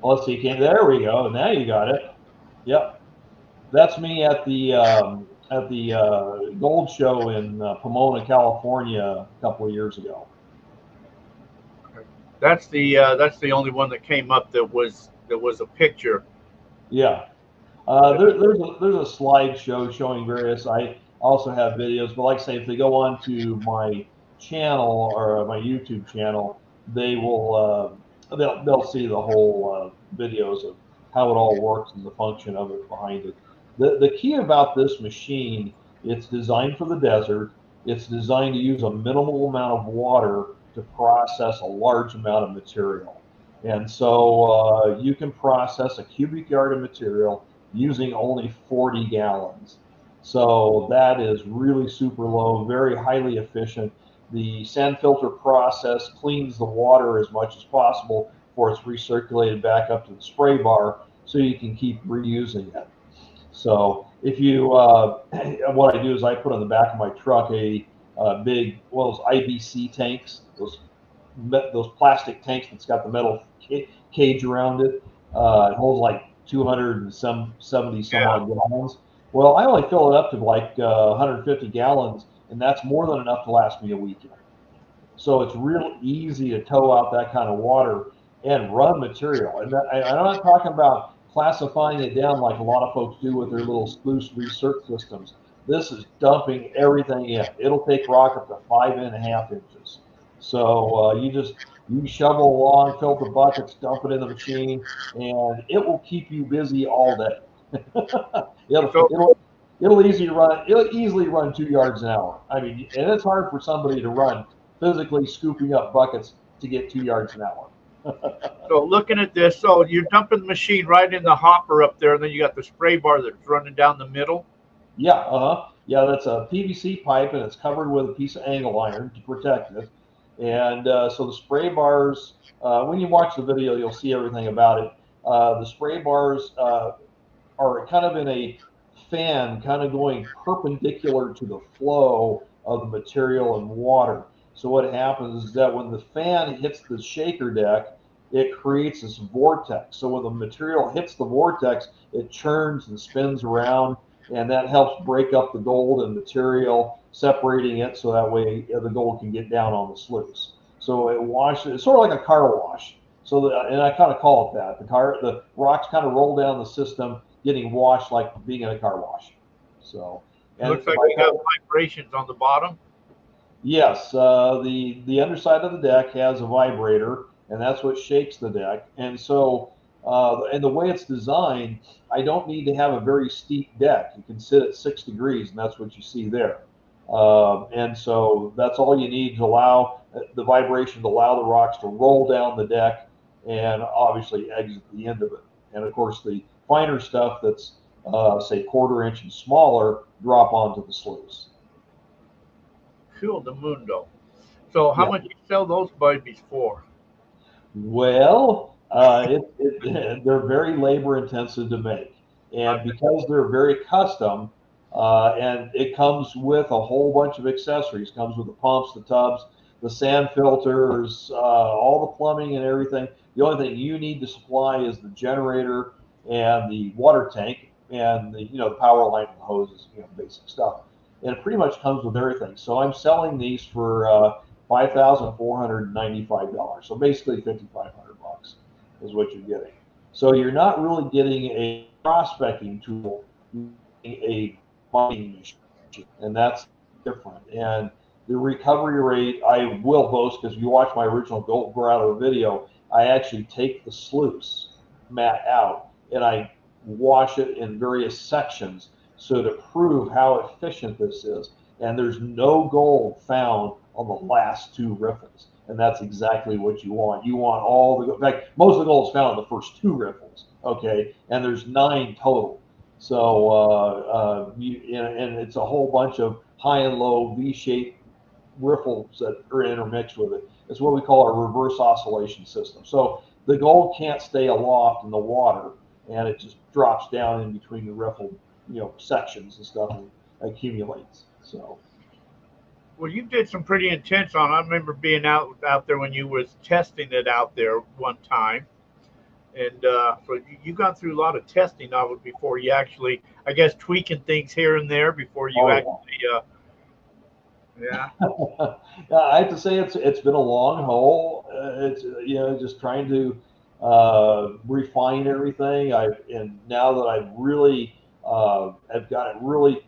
Well, let's see. There we go. Now you got it. Yep. That's me at the gold show in Pomona, California, a couple of years ago. That's the only one that came up that was a picture. Yeah. There's a slideshow showing various. I also have videos, but like I say, if they go on to my channel or my YouTube channel, they will they'll see the whole videos of how it all works and the function of it behind it. The key about this machine, it's designed for the desert. It's designed to use a minimal amount of water to process a large amount of material. And so you can process a cubic yard of material using only 40 gallons. So that is really super low, very highly efficient. The sand filter process cleans the water as much as possible before it's recirculated back up to the spray bar so you can keep reusing it. So if you, what I do is I put on the back of my truck a big, those IBC tanks, those plastic tanks that's got the metal cage around it. It holds like 270 some odd gallons. Well, I only fill it up to like 150 gallons, and that's more than enough to last me a weekend. So it's real easy to tow out that kind of water and run material. And I'm not talking about classifying it down like a lot of folks do with their little sluice recirc systems. This is dumping everything in. It'll take rock up to 5.5 inches. So you shovel along, fill the buckets, dump it in the machine, and it will keep you busy all day. It'll easily run 2 yards an hour. I mean, and it's hard for somebody to run physically scooping up buckets to get 2 yards an hour. So looking at this, so you're dumping the machine right in the hopper up there, and then you got the spray bar that's running down the middle. Yeah, yeah, that's a PVC pipe, and it's covered with a piece of angle iron to protect it. And so the spray bars, when you watch the video, you'll see everything about it. The spray bars are kind of in a fan, kind of going perpendicular to the flow of the material and water. So what happens is that when the fan hits the shaker deck, it creates this vortex. So when the material hits the vortex, it churns and spins around, and that helps break up the gold and material, separating it so that way the gold can get down on the sluice. So it washes, it's sort of like a car wash. So and I kind of call it that. The rocks kind of roll down the system, getting washed like being in a car wash. So And looks like we got vibrations on the bottom. yes, the underside of the deck has a vibrator, and that's what shakes the deck. And so, and the way it's designed, I don't need to have a very steep deck. You can sit at 6 degrees, and that's what you see there. And so that's all you need to allow the vibration to allow the rocks to roll down the deck and obviously exit the end of it. And of course, the finer stuff that's say 1/4 inch and smaller drop onto the sluice. Cool, the mundo. So how Yeah. much you sell those babies for? Well, they're very labor intensive to make, and because they're very custom, and it comes with a whole bunch of accessories. Comes with the pumps, the tubs, the sand filters, all the plumbing and everything. The only thing you need to supply is the generator and the water tank and the the power line and the hoses, basic stuff. And it pretty much comes with everything. So I'm selling these for $5,495. So basically $5,500 is what you're getting. So you're not really getting a prospecting tool, you're getting a mining machine, and that's different. And the recovery rate, I will boast, because if you watch my original Gold Grotto video, I actually take the sluice mat out and I wash it in various sections so to prove how efficient this is. And there's no gold found on the last 2 riffles, and that's exactly what you want. You want all the, in fact, most of the gold is found in the first 2 riffles, okay, and there's 9 total. So and it's a whole bunch of high and low V-shaped riffles that are intermixed with it. It's what we call a reverse oscillation system. So the gold can't stay aloft in the water, and it just drops down in between the riffle, sections and stuff, and accumulates. So. Well, you did some pretty intense on. I remember being out there when you was testing it out there one time, and so you got through a lot of testing of it before you actually, I guess, tweaking things here and there before you yeah. I have to say it's been a long haul. It's just trying to refine everything. And now that I've really have got it really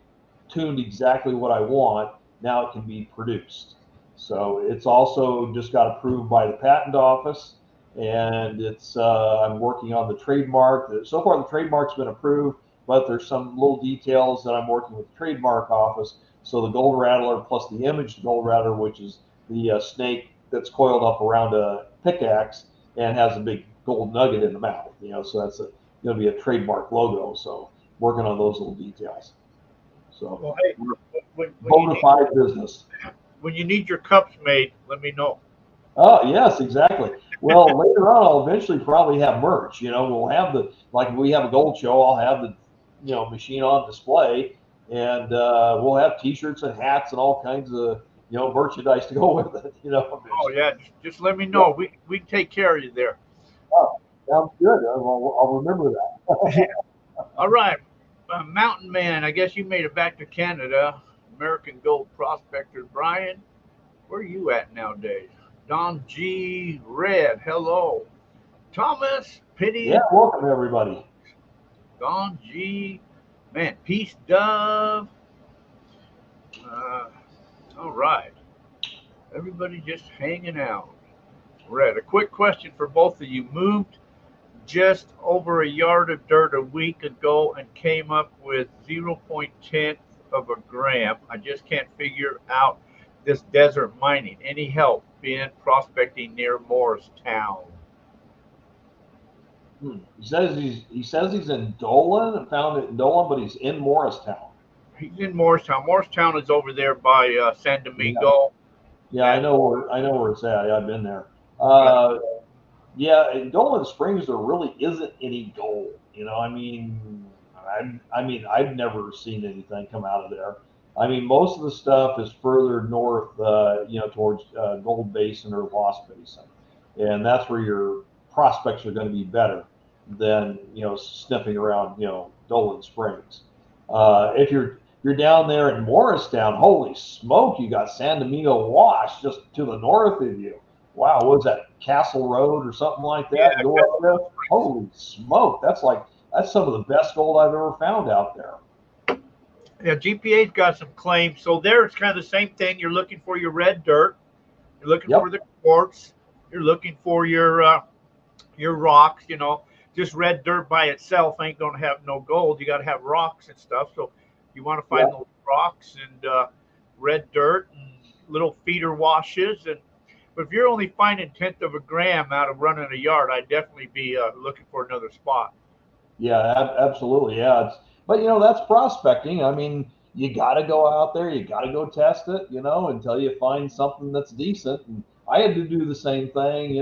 tuned exactly what I want, now it can be produced. So it's also just got approved by the patent office, and it's I'm working on the trademark. So far, the trademark's been approved, but there's some little details that I'm working with the trademark office. So the gold rattler plus the imaged gold rattler, which is the snake that's coiled up around a pickaxe and has a big gold nugget in the mouth. So that's going to be a trademark logo. So working on those little details. So well, hey, bona fide business. When you need your cups made, let me know. Oh yes, exactly. Well, later on, I'll eventually probably have merch. We'll have like we have a gold show. I'll have the machine on display. And we'll have T-shirts and hats and all kinds of merchandise to go with it. Oh yeah, just let me know. Yeah. We take care of you there. Oh, sounds good. I'll remember that. All right, Mountain Man. I guess you made it back to Canada. American Gold Prospector Brian, where are you at nowadays? Don G. Red, hello. Thomas Pity. Yeah, welcome everybody. Don G. Man, Peace Dove. All right. Everybody just hanging out. Red, a quick question for both of you. Moved just over a yard of dirt a week ago and came up with 0.10 of a gram. I just can't figure out this desert mining. Any help? Been prospecting near Morristown. He says he's in Dolan and found it in Dolan, but he's in Morristown. He's in Morristown. Morristown is over there by San Domingo. Yeah, I know where it's at. I've been there. Yeah, in Dolan Springs there really isn't any gold. I've never seen anything come out of there. Most of the stuff is further north, towards Gold Basin or Lost Basin, and that's where your prospects are going to be better than sniffing around Dolan Springs. If you're down there in Morristown, holy smoke, you got San Domingo Wash just to the north of you. Wow, what was that, Castle Road or something like that? Yeah, go up there. Holy smoke, that's some of the best gold I've ever found out there. Yeah, GPA's got some claims. So there it's kind of the same thing. You're looking for your red dirt. You're looking Yep. for the quartz. You're looking for your rocks. Just red dirt by itself ain't gonna have no gold. You got to have rocks and stuff. So you want to find Yep. those rocks and red dirt and little feeder washes. And but if you're only finding tenth of a gram out of running a yard, I'd definitely be looking for another spot. Yeah, absolutely. Yeah, but that's prospecting. I mean, you got to go out there, you got to go test it, until you find something that's decent. And I had to do the same thing.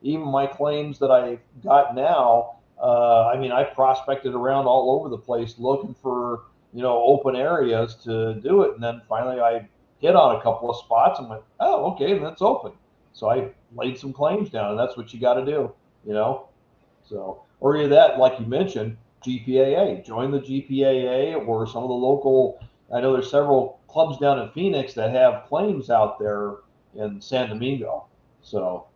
Even my claims that I got now. I mean, I prospected around all over the place looking for open areas to do it, and then finally I hit on a couple of spots and went, oh, okay, and that's open. So I laid some claims down, and that's what you got to do. You know. So, or either that, like you mentioned, GPAA, join the GPAA or some of the local. I know there's several clubs down in Phoenix that have claims out there in San Domingo. So,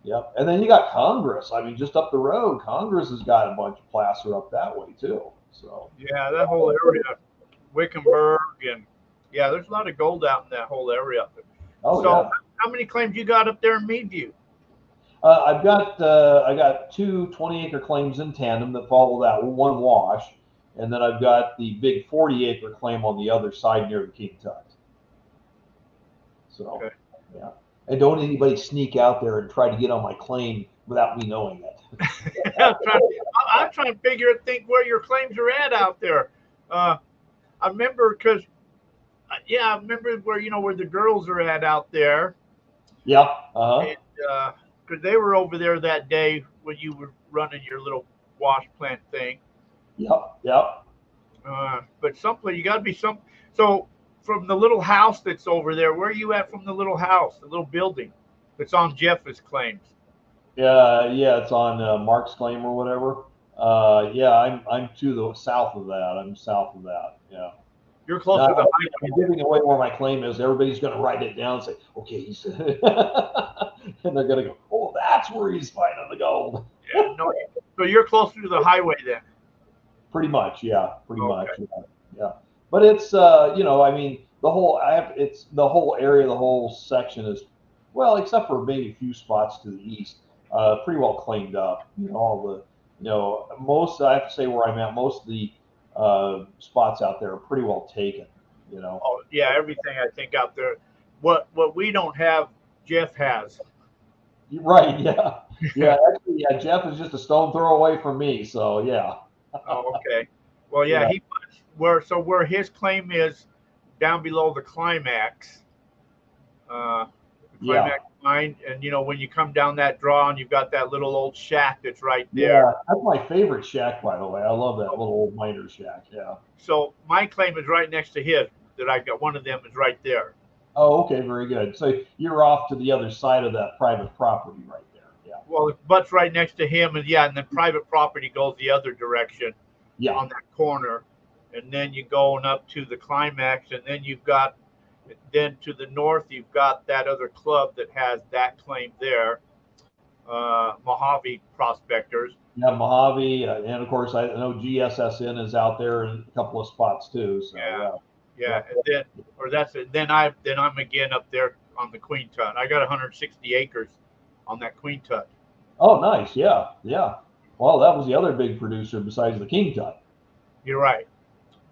yep. And then you got Congress. I mean, just up the road, Congress has got a bunch of placer up that way too. So, Yeah, that whole area, Wickenburg, and yeah, there's a lot of gold out in that whole area up there. oh So, yeah. how many claims you got up there in Meadview? I got two 20-acre claims in tandem that follow that one wash, and then I've got the big 40-acre claim on the other side near the King Tut. So, Okay. yeah. And don't anybody sneak out there and try to get on my claim without me knowing it. I'm trying to think where your claims are at out there. Uh, I remember because, yeah, I remember where the girls are at out there, Yeah. Uh-huh. and because they were over there that day when you were running your little wash plant thing. Yep. Yep. But someplace you got to be some. So from the little house that's over there, where are you at from the little house, the little building that's on Jeff's claims? Yeah. Yeah. It's on Mark's claim or whatever. Yeah. I'm to the south of that. I'm south of that. Yeah. You're close Now, to the I'm highway. giving away where my claim is. Everybody's going to write it down and say, okay, he's, and they're going to go, oh, that's where he's finding the gold. Yeah, no. So you're closer to the highway then. Pretty much, yeah, pretty much, Okay. yeah. But it's, I mean, it's the whole area, the whole section is, well, except for maybe a few spots to the east, pretty well cleaned up. All the, most, I have to say where I'm at, most of the spots out there are pretty well taken. Oh yeah, everything I think out there. What we don't have, Jeff has. Right, yeah, yeah. Actually, yeah. Jeff is just a stone throw away from me, so yeah, Oh, okay. Well, yeah, yeah, he puts where his claim is down below the climax. The yeah. climax mine, and when you come down that draw, and you've got that little old shack that's right there. Yeah, that's my favorite shack, by the way. I love that little old miner shack. Yeah. So my claim is right next to his. That I got one of them is right there. Oh, okay, very good. So you're off to the other side of that private property right there. Yeah. Well, it butts right next to him, and yeah, and then private property goes the other direction Yeah. on that corner, and then you going up to the climax, and then you've got, then to the north you've got that other club that has that claim there, Mojave Prospectors. Yeah, Mojave, and of course I know GSSN is out there in a couple of spots too. So Yeah, yeah. yeah, and then or that's it. Then I'm again up there on the Queen Tut. I got 160 acres on that Queen Tut. Oh, nice. Yeah, yeah. Well, that was the other big producer besides the King Tut. You're right,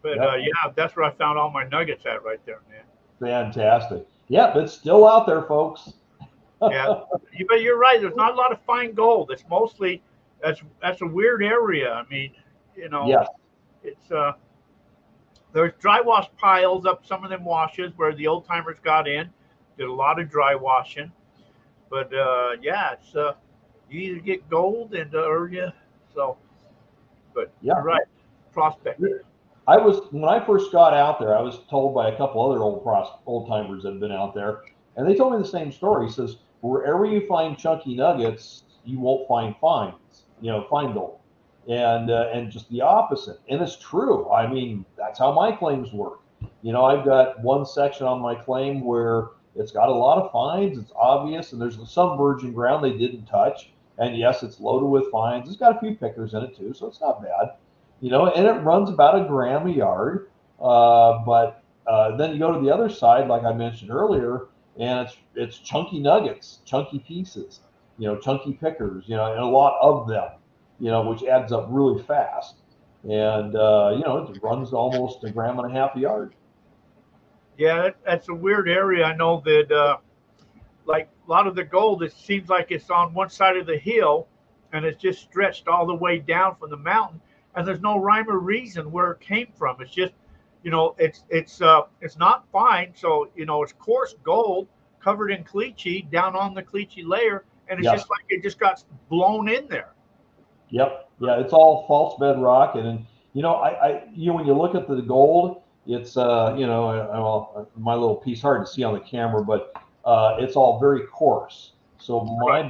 but Yeah. yeah, that's where I found all my nuggets at right there, man. Fantastic. Yep, it's still out there, folks. Yeah, but you're right. There's not a lot of fine gold. It's mostly that's a weird area. I mean, Yes. it's there's dry wash piles up some of them washes where the old timers got in, did a lot of dry washing. But yeah, it's you either get gold and or you so. But Yeah. you're right, prospect. I was when I first got out there. I was told by a couple other old timers that had been out there, and they told me the same story. He says wherever you find chunky nuggets, you won't find fines. Fine gold, and just the opposite. And it's true. I mean, that's how my claims work. I've got one section on my claim where it's got a lot of fines. It's obvious, and there's some virgin ground they didn't touch. And yes, it's loaded with fines. It's got a few pickers in it too, so it's not bad. And it runs about a gram a yard. But then you go to the other side, like I mentioned earlier, and it's chunky nuggets, chunky pieces, chunky pickers, and a lot of them, which adds up really fast. And it runs almost a gram and a half a yard. Yeah, that's a weird area. I know that like a lot of the gold, it seems like it's on one side of the hill, and it's just stretched all the way down from the mountain, and there's no rhyme or reason where it came from. It's just, it's not fine. So it's coarse gold covered in caliche down on the caliche layer, and it's Yeah. just like it just got blown in there. Yep. Yeah, it's all false bedrock, and when you look at the gold, it's well, my little piece hard to see on the camera, but it's all very coarse. So my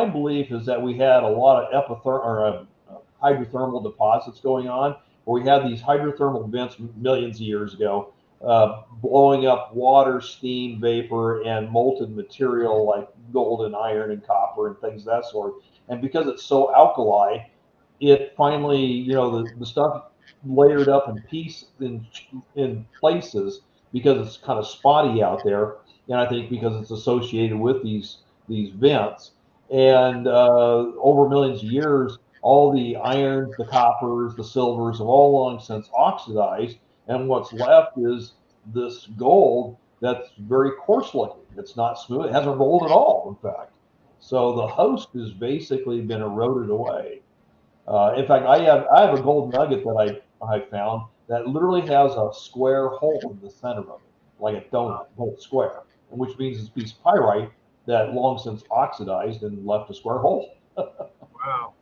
belief is that we had a lot of hydrothermal deposits going on, where we had these hydrothermal vents millions of years ago, blowing up water, steam, vapor, and molten material like gold and iron and copper and things of that sort. And because it's so alkali, it finally, the stuff layered up in places because it's kind of spotty out there, and I think because it's associated with these vents, and over millions of years, all the irons, the coppers, the silvers have all long since oxidized, and what's left is this gold that's very coarse looking. It's not smooth. It hasn't rolled at all, in fact. So the host has basically been eroded away. In fact, I have a gold nugget that I found that literally has a square hole in the center of it, like a donut, whole square, and which means it's a piece of pyrite that long since oxidized and left a square hole. Wow.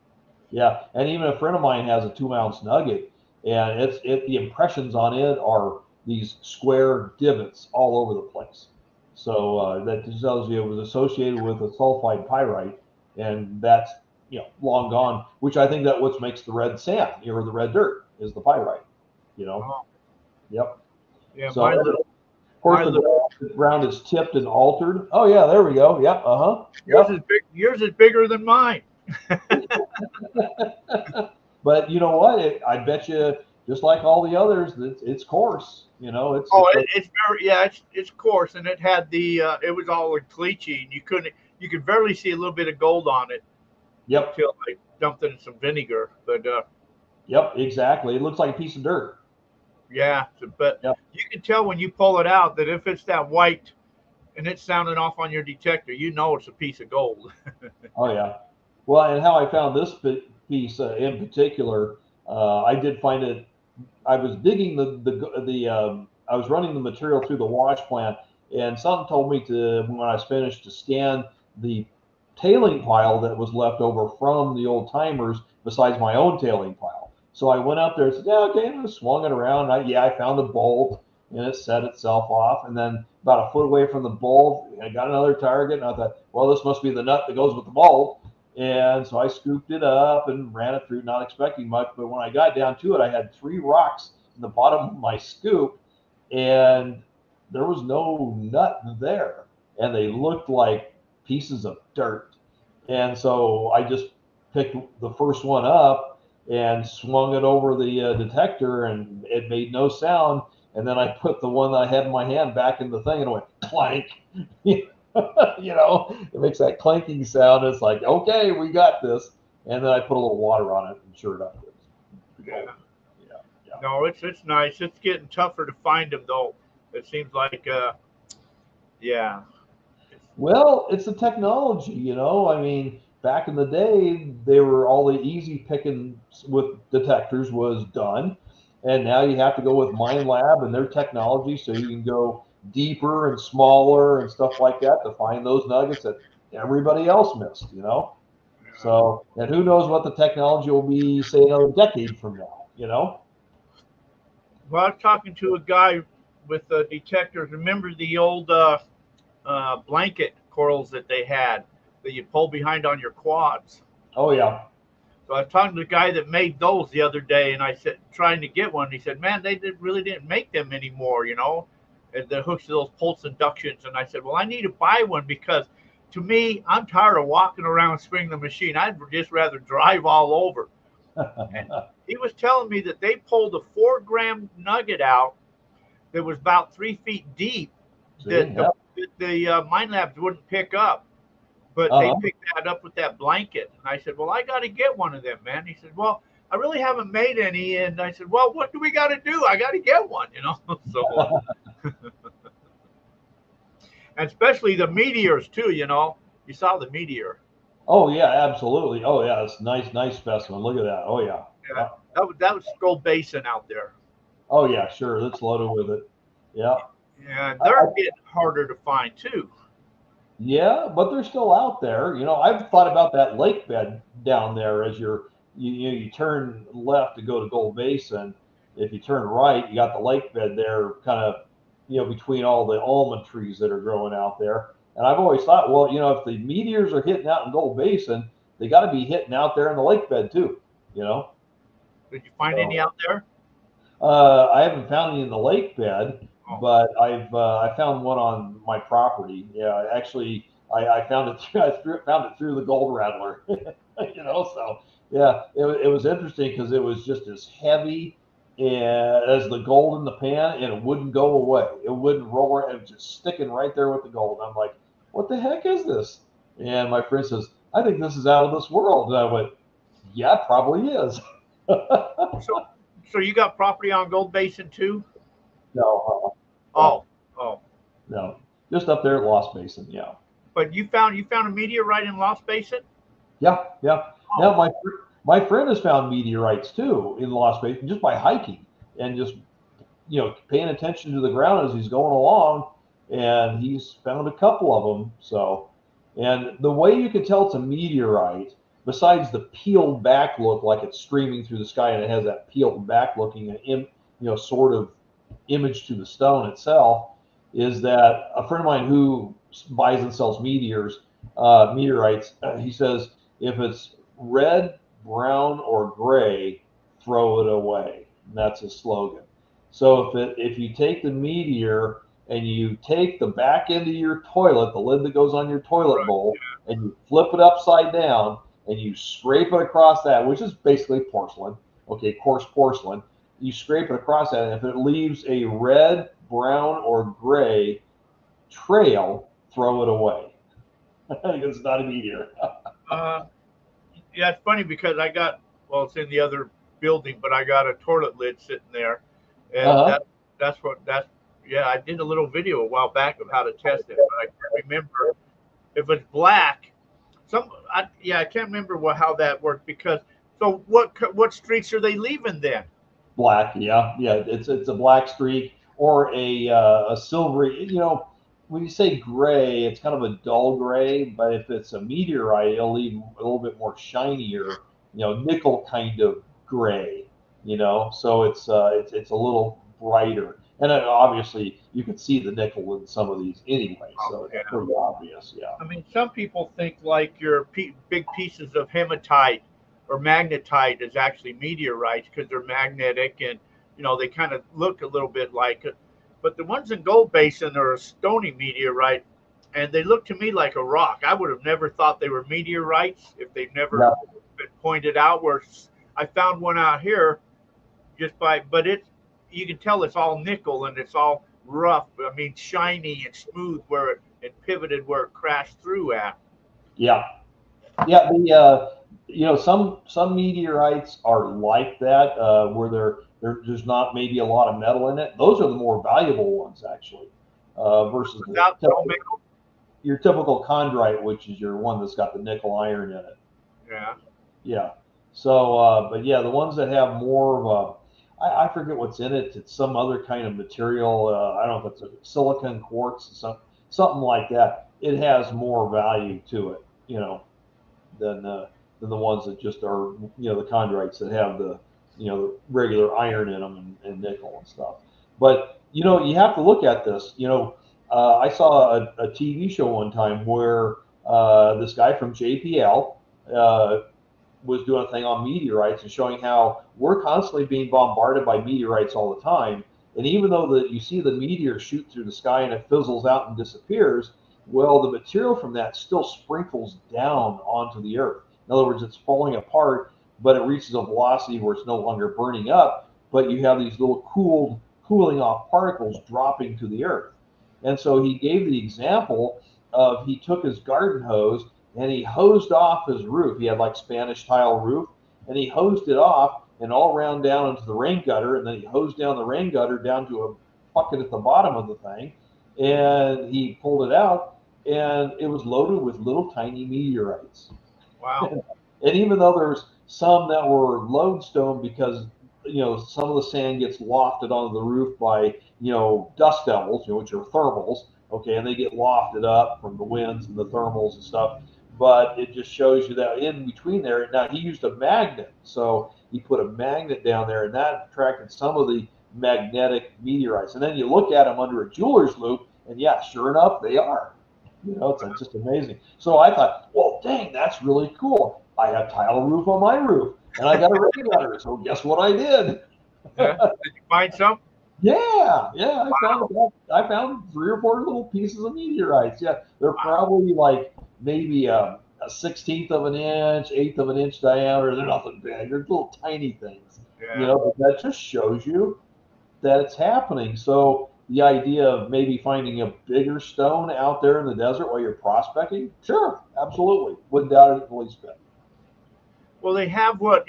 Yeah, and even a friend of mine has a 2-ounce nugget, and the impressions on it are these square divots all over the place. So that just tells you it was associated with a sulfide pyrite, and that's long gone. Which I think that what makes the red sand, or the red dirt, is the pyrite. Wow. Yep. Yeah, So of course the ground is tipped and altered. Oh yeah, there we go. Yep. Yours is big. Yours is bigger than mine. But you know what? I bet you, just like all the others, it's coarse. It's very, yeah, it's coarse, and it had it was all in caliche, and you could barely see a little bit of gold on it. Yep. Until I dumped it in some vinegar, but yep, exactly. It looks like a piece of dirt. Yeah, but yep. You can tell when you pull it out that if it's that white and it's sounding off on your detector, it's a piece of gold. Oh yeah. Well, and how I found this piece in particular, I did find it. I was digging I was running the material through the wash plant, and something told me when I was finished, to scan the tailing pile that was left over from the old timers, besides my own tailing pile. So I went up there and said, yeah, okay, and I swung it around. I found a bolt, and it set itself off. And then about a foot away from the bolt, I got another target, and I thought, well, this must be the nut that goes with the bolt. And so I scooped it up and ran it through, not expecting much. But when I got down to it, I had 3 rocks in the bottom of my scoop, and there was no nut there. And they looked like pieces of dirt. And so I just picked the first one up and swung it over the detector, and it made no sound. And then I put the one that I had in my hand back in the thing, and it went clank. It makes that clanking sound. It's like, okay, we got this. And then I put a little water on it, and sure enough, yeah. No, it's nice. It's getting tougher to find them, though. It seems like, yeah. Well, it's the technology, I mean, back in the day, they were all the easy picking with detectors was done. And now you have to go with Mine Lab and their technology, so you can go deeper and smaller and stuff like that to find those nuggets that everybody else missed, So, and who knows what the technology will be, say, another decade from now, Well, I was talking to a guy with detectors. Remember the old blanket corals that they had that you pull behind on your quads? Oh, yeah. So I was talking to the guy that made those the other day, and I said, trying to get one. He said, man, they really didn't make them anymore, and the hooks to those pulse inductions. And I said, well, I need to buy one because, to me, I'm tired of walking around spinning the machine. I'd just rather drive all over. he was telling me that they pulled a 4-gram nugget out that was about 3 feet deep that the mine labs wouldn't pick up, but they picked that up with that blanket. And I said, well, I got to get one of them, man. He said, well, I really haven't made any. And I said, well, what do we got to do? I got to get one, you know. So, and especially the meteors too, you know. You saw the meteor. Oh yeah, absolutely. Oh yeah, it's nice specimen. Look at that. Oh yeah. Yeah, that was Skull Basin out there. Oh yeah, sure. That's loaded with it. Yeah. Yeah, they're getting harder to find too. Yeah, but they're still out there. You know, I've thought about that lake bed down there as you turn left to go to Gold Basin. If you turn right, you got the lake bed there, kind of, between all the almond trees that are growing out there. And I've always thought, well, if the meteors are hitting out in Gold Basin, they got to be hitting out there in the lake bed too. You know. Did you find any out there? I haven't found any in the lake bed, but I found one on my property. Yeah, actually, I found it. Found it through the gold rattler. So yeah, it was interesting because it was just as heavy as the gold in the pan, and it wouldn't go away. It wouldn't roll. It was just sticking right there with the gold. I'm like, what the heck is this? And my friend says, I think this is out of this world. And I went, yeah, it probably is. So you got property on Gold Basin too? No. Oh. No, just up there at Lost Basin. Yeah. But you found a meteorite in Lost Basin? Yeah. Oh. Now my friend has found meteorites too in Lost Basin just by hiking and just paying attention to the ground as he's going along, and he's found a couple of them. So, and the way you can tell it's a meteorite, besides the peeled back look, like it's streaming through the sky and it has that peeled back looking, sort of image to the stone itself, is that a friend of mine who buys and sells meteorites, he says, if it's red, brown, or gray, throw it away. And that's his slogan. So if you take the meteor and you take the back end of your toilet, the lid that goes on your toilet bowl, and you flip it upside down, and you scrape it across that, which is basically porcelain, coarse porcelain. You scrape it across that, and if it leaves a red, brown, or gray trail, throw it away. It's not a meteor. Yeah, it's funny because it's in the other building, but I got a toilet lid sitting there, and I did a little video a while back of how to test it, but I can't remember if it's black. I can't remember how that worked because. So what streaks are they leaving then? Black, yeah. It's a black streak or a silvery. When you say gray, it's kind of a dull gray, but if it's a meteorite, it'll leave a little bit more shinier, nickel kind of gray. So it's a little brighter. And then obviously, you can see the nickel in some of these anyway, so it's pretty obvious, yeah. I mean, some people think like your big pieces of hematite or magnetite is actually meteorites because they're magnetic and, they kind of look a little bit like it. But the ones in Gold Basin are a stony meteorite, and they look to me like a rock. I would have never thought they were meteorites if they've never been pointed out. Where I found one out here but you can tell it's all nickel and it's all rough. I mean, shiny and smooth where it pivoted where it crashed through at. Yeah. Some meteorites are like that, where there's not maybe a lot of metal in it. Those are the more valuable ones, actually, versus your typical chondrite, which is your one that's got the nickel iron in it. Yeah. Yeah. So, but yeah, the ones that have more of I forget what's in it. It's some other kind of material. I don't know if it's a silicon quartz, something like that. It has more value to it, than the ones that just are, the chondrites that have the regular iron in them and nickel and stuff. But you have to look at this. I saw a TV show one time where this guy from JPL was doing a thing on meteorites and showing how we're constantly being bombarded by meteorites all the time. And even though you see the meteor shoot through the sky and it fizzles out and disappears, well, the material from that still sprinkles down onto the earth. In other words, it's falling apart, but it reaches a velocity where it's no longer burning up, but you have these little cooling off particles dropping to the earth. And so he gave the example of he took his garden hose and he hosed off his roof. He had like Spanish tile roof, and he hosed it off and all around down into the rain gutter, and then he hosed down the rain gutter down to a bucket at the bottom of the thing, and he pulled it out, and it was loaded with little tiny meteorites. Wow. And even though there's some that were lodestone because some of the sand gets lofted onto the roof by dust devils, which are thermals, okay, and they get lofted up from the winds and the thermals and stuff. But it just shows you that in between there. Now he used a magnet, so he put a magnet down there, and that attracted some of the magnetic meteorites. And then you look at them under a jeweler's loop, and yeah, sure enough, they are. It's just amazing. So I thought, well, dang, that's really cool. I have tile roof on my roof, and I got a rain gutter. So guess what I did? Yeah. Did you find some? Yeah. I found 3 or 4 little pieces of meteorites. Yeah, they're probably like maybe a 1/16 of an inch, 1/8 of an inch diameter. They're nothing big. They're little tiny things. Yeah. But that just shows you that it's happening. So the idea of maybe finding a bigger stone out there in the desert while you're prospecting, sure, absolutely, wouldn't doubt it the least bit. Well, they have what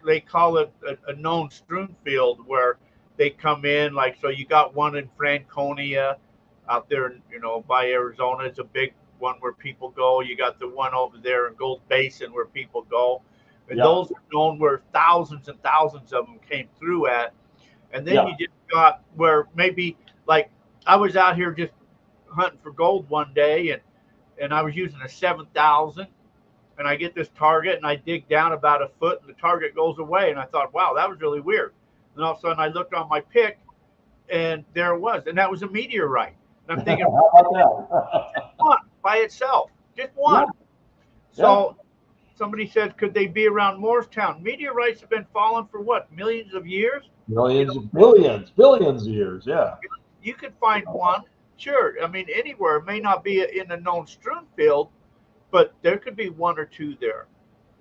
they call it a known strewn field, where they come in, like, so you got one in Franconia out there, by Arizona. It's a big one where people go. You got the one over there in Gold Basin where people go. And those are known where thousands and thousands of them came through at. And then you just got where maybe, like, I was out here just hunting for gold one day, and I was using a 7,000. And I get this target, and I dig down about a foot, and the target goes away. And I thought, wow, that was really weird. And all of a sudden, I looked on my pick, and there it was. And that was a meteorite. And I'm thinking, just one by itself, just one. Yeah. So somebody said, could they be around Morristown? Meteorites have been falling for what, millions of years? Millions, billions of years, yeah. You could find one, sure. I mean, anywhere. It may not be in a known strewn field, but there could be 1 or 2 there.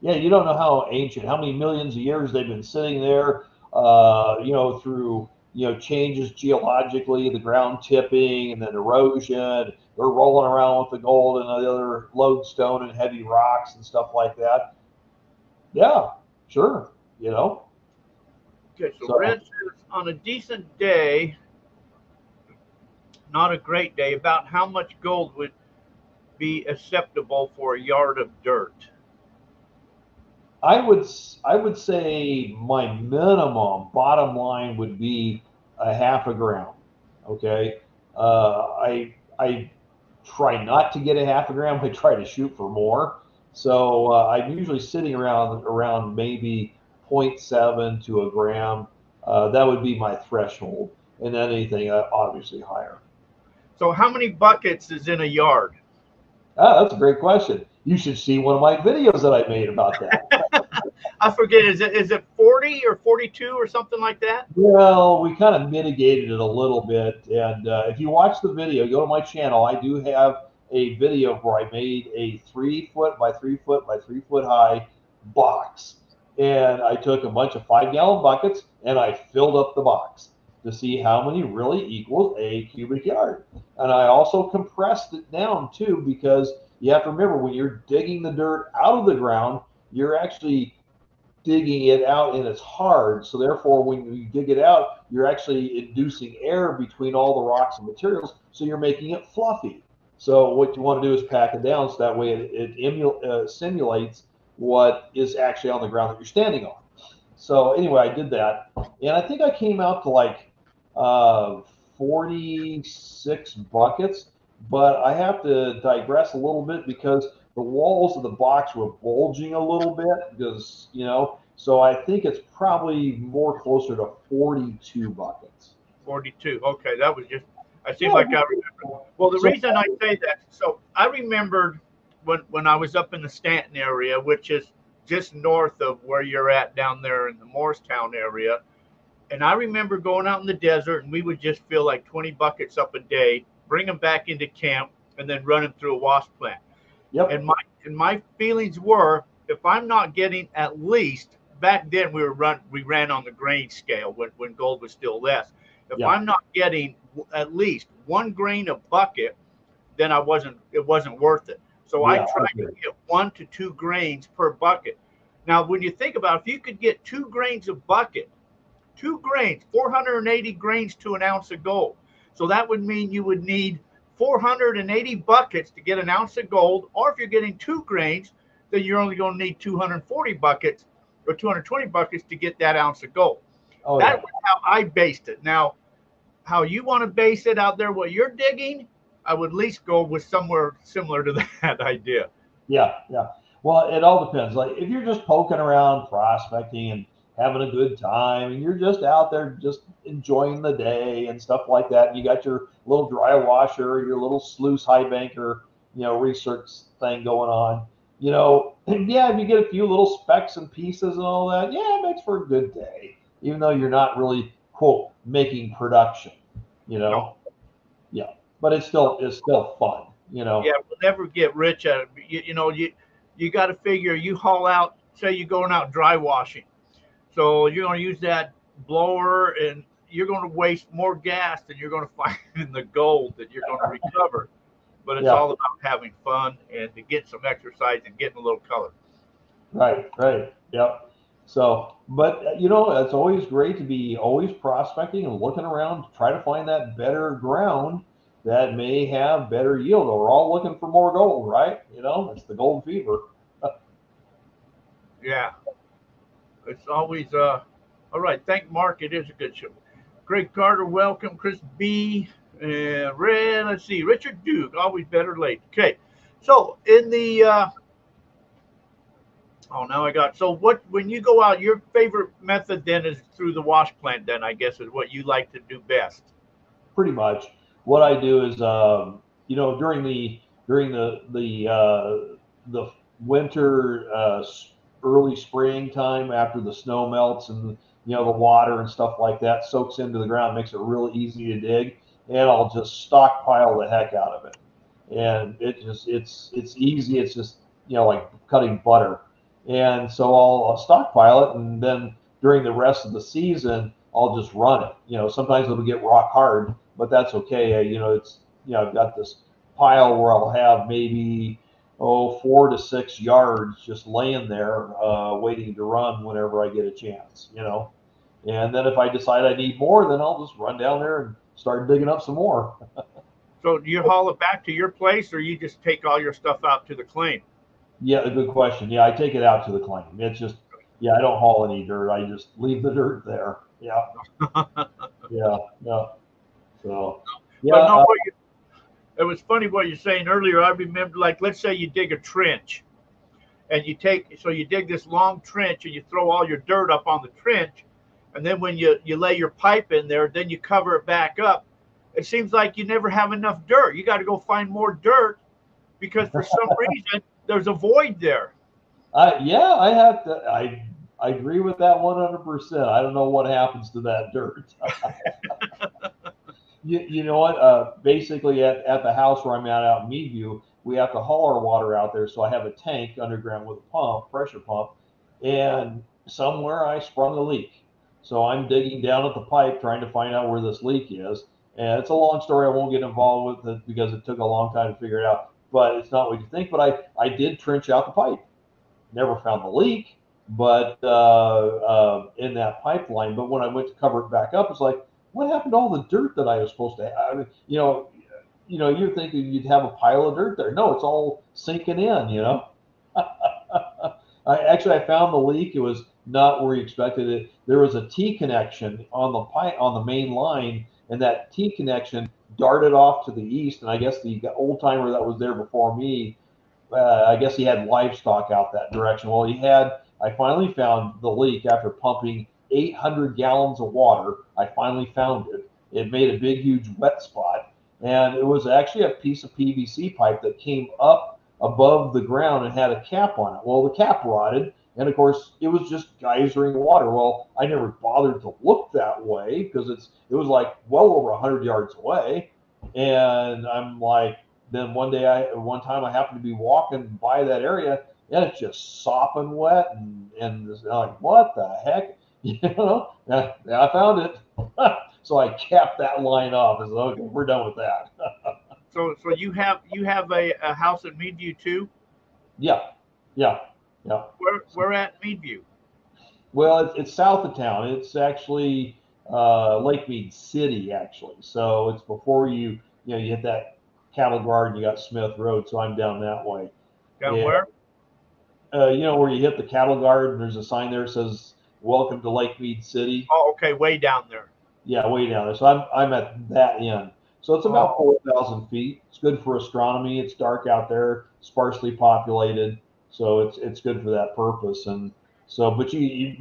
Yeah, you don't know how ancient, how many millions of years they've been sitting there, through, changes geologically, the ground tipping and then erosion. They're rolling around with the gold and the other lodestone and heavy rocks and stuff like that. Yeah, sure, Okay, so Red says, on a decent day, not a great day, about how much gold would be acceptable for a yard of dirt? I would say my minimum bottom line would be a 1/2 gram. Okay, I try not to get a 1/2 gram. I try to shoot for more. So I'm usually sitting around maybe 0.7 to a gram. That would be my threshold, and then anything obviously higher. So how many buckets is in a yard? Oh, that's a great question. You should see one of my videos that I made about that. I forget, is it 40 or 42 or something like that? Well, we kind of mitigated it a little bit. And if you watch the video, go to my channel. I do have a video where I made a 3 foot by 3 foot by 3 foot high box. And I took a bunch of 5-gallon buckets and I filled up the box to see how many really equals a cubic yard. And I also compressed it down too, because you have to remember, when you're digging the dirt out of the ground, you're actually digging it out and it's hard. So therefore, when you dig it out, you're actually inducing air between all the rocks and materials. So you're making it fluffy. So what you want to do is pack it down so that way it simulates what is actually on the ground that you're standing on. So anyway, I did that. And I think I came out to like 46 buckets. But I have to digress a little bit because the walls of the box were bulging a little bit because, so I think it's probably more closer to 42 buckets. 42. Okay, that was just, I seem like I remember. Well, the reason I say that, so I remembered when I was up in the Stanton area, which is just north of where you're at down there in the Morristown area. And I remember going out in the desert, and we would just fill like 20 buckets up a day, bring them back into camp, and then run them through a wash plant. Yep. And my feelings were, if I'm not getting at least back then we ran on the grain scale when gold was still less. If I'm not getting at least 1 grain a bucket, then it wasn't worth it. So I tried to get 1 to 2 grains per bucket. Now, when you think about it, if you could get 2 grains a bucket, 2 grains, 480 grains to an ounce of gold. So that would mean you would need 480 buckets to get an ounce of gold, or if you're getting 2 grains, then you're only going to need 240 buckets or 220 buckets to get that ounce of gold. That's how I based it. Now, how you want to base it out there, what you're digging, I would at least go with somewhere similar to that idea. Yeah. Well, it all depends. Like if you're just poking around prospecting and having a good time and you're just out there just enjoying the day and stuff like that, and you got your little dry washer, your little sluice high banker, research thing going on, and if you get a few little specks and pieces and all that, it makes for a good day, even though you're not really, quote, making production, No. Yeah, but it's still fun, Yeah, we'll never get rich at it. You got to figure you haul out, say you're going out dry washing. So you're going to use that blower and you're going to waste more gas than you're going to find in the gold that you're going to recover. But it's all about having fun and to get some exercise and getting a little color. Right. Yep. So, but it's always great to be always prospecting and looking around to try to find that better ground that may have better yield. We're all looking for more gold, right? It's the gold fever. Yeah. It's always all right. Thank Mark. It is a good show. Greg Carter, welcome. Chris B. Red. Let's see. Richard Duke. Always better late. Okay. So in the now I got. So when you go out, your favorite method then is through the wash plant. Then I guess is what you like to do best. Pretty much. What I do is, during the winter, early spring time after the snow melts and the water and stuff like that soaks into the ground, makes it really easy to dig, and I'll just stockpile the heck out of it. And it's easy. It's just like cutting butter. And so I'll stockpile it, and then during the rest of the season I'll just run it. Sometimes it'll get rock hard, but that's okay. I've got this pile where I'll have maybe 4 to 6 yards just laying there, waiting to run whenever I get a chance. And then if I decide I need more, then I'll just run down there and start digging up some more. So do you haul it back to your place, or you just take all your stuff out to the claim? Yeah, a good question. Yeah, I take it out to the claim. It's just, I don't haul any dirt. I just leave the dirt there. Yeah. Yeah. So, But it was funny what you're saying earlier. I remember, like, let's say you dig a trench, and you dig this long trench, and you throw all your dirt up on the trench, and then when you lay your pipe in there, then you cover it back up. It seems like you never have enough dirt. You got to go find more dirt because for some reason there's a void there. I have to. I agree with that 100%. I don't know what happens to that dirt. You know what? Basically, at the house where I'm at out in Meadview, we have to haul our water out there. So I have a tank underground with a pressure pump, and somewhere I sprung a leak. So I'm digging down at the pipe trying to find out where this leak is. And it's a long story. I won't get involved with it because it took a long time to figure it out. But it's not what you think. But I did trench out the pipe. Never found the leak, but in that pipeline. But when I went to cover it back up, it's like, what happened to all the dirt that I was supposed to have? I mean, you're thinking you'd have a pile of dirt there. No, it's all sinking in. I found the leak. It was not where you expected it. There was a T connection on the pipe on the main line, and that T connection darted off to the east. And I guess the old timer that was there before me, I guess he had livestock out that direction. Well, I finally found the leak after pumping 800 gallons of water. I finally found it. It made a big, huge wet spot. And it was actually a piece of PVC pipe that came up above the ground and had a cap on it. Well, the cap rotted. And of course, it was just geysering water. Well, I never bothered to look that way because it was like well over 100 yards away. And I'm like, then one time I happened to be walking by that area, and it's just sopping wet, and it's like, what the heck? Yeah, I found it. So I capped that line off. I said, okay, we're done with that. So you have a house in Meadview too? Yeah, yeah, yeah. Where at Meadview? Well, it's south of town. It's actually Lake Mead City, actually. So it's before you hit that cattle guard and you got Smith Road. So I'm down that way. Down And, where? where you hit the cattle guard and there's a sign there that says "Welcome to Lake Mead City." Oh, okay, way down there. Yeah, way down there. So I'm at that end. So it's about 4,000 feet. It's good for astronomy. It's dark out there, sparsely populated, so it's good for that purpose. And so, but you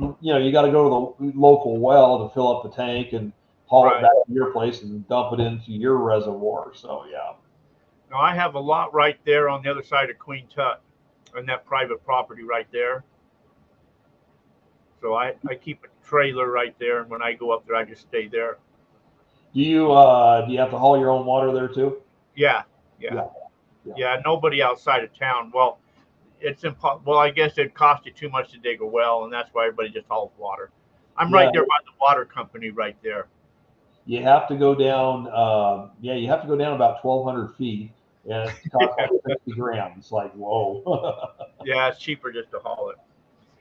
got to go to the local well to fill up the tank and haul it back to your place and dump it into your reservoir. So yeah. Now I have a lot right there on the other side of Queen Tut, on that private property right there. So I keep a trailer right there, and when I go up there, I just stay there. Do you have to haul your own water there too? Yeah. Nobody outside of town. Well, it's impossible. Well, I guess it'd cost you too much to dig a well, and that's why everybody just hauls water. I'm right there by the water company right there. You have to go down. You have to go down about 1,200 feet, and it costs like 60 grand. It's like, whoa. Yeah, it's cheaper just to haul it.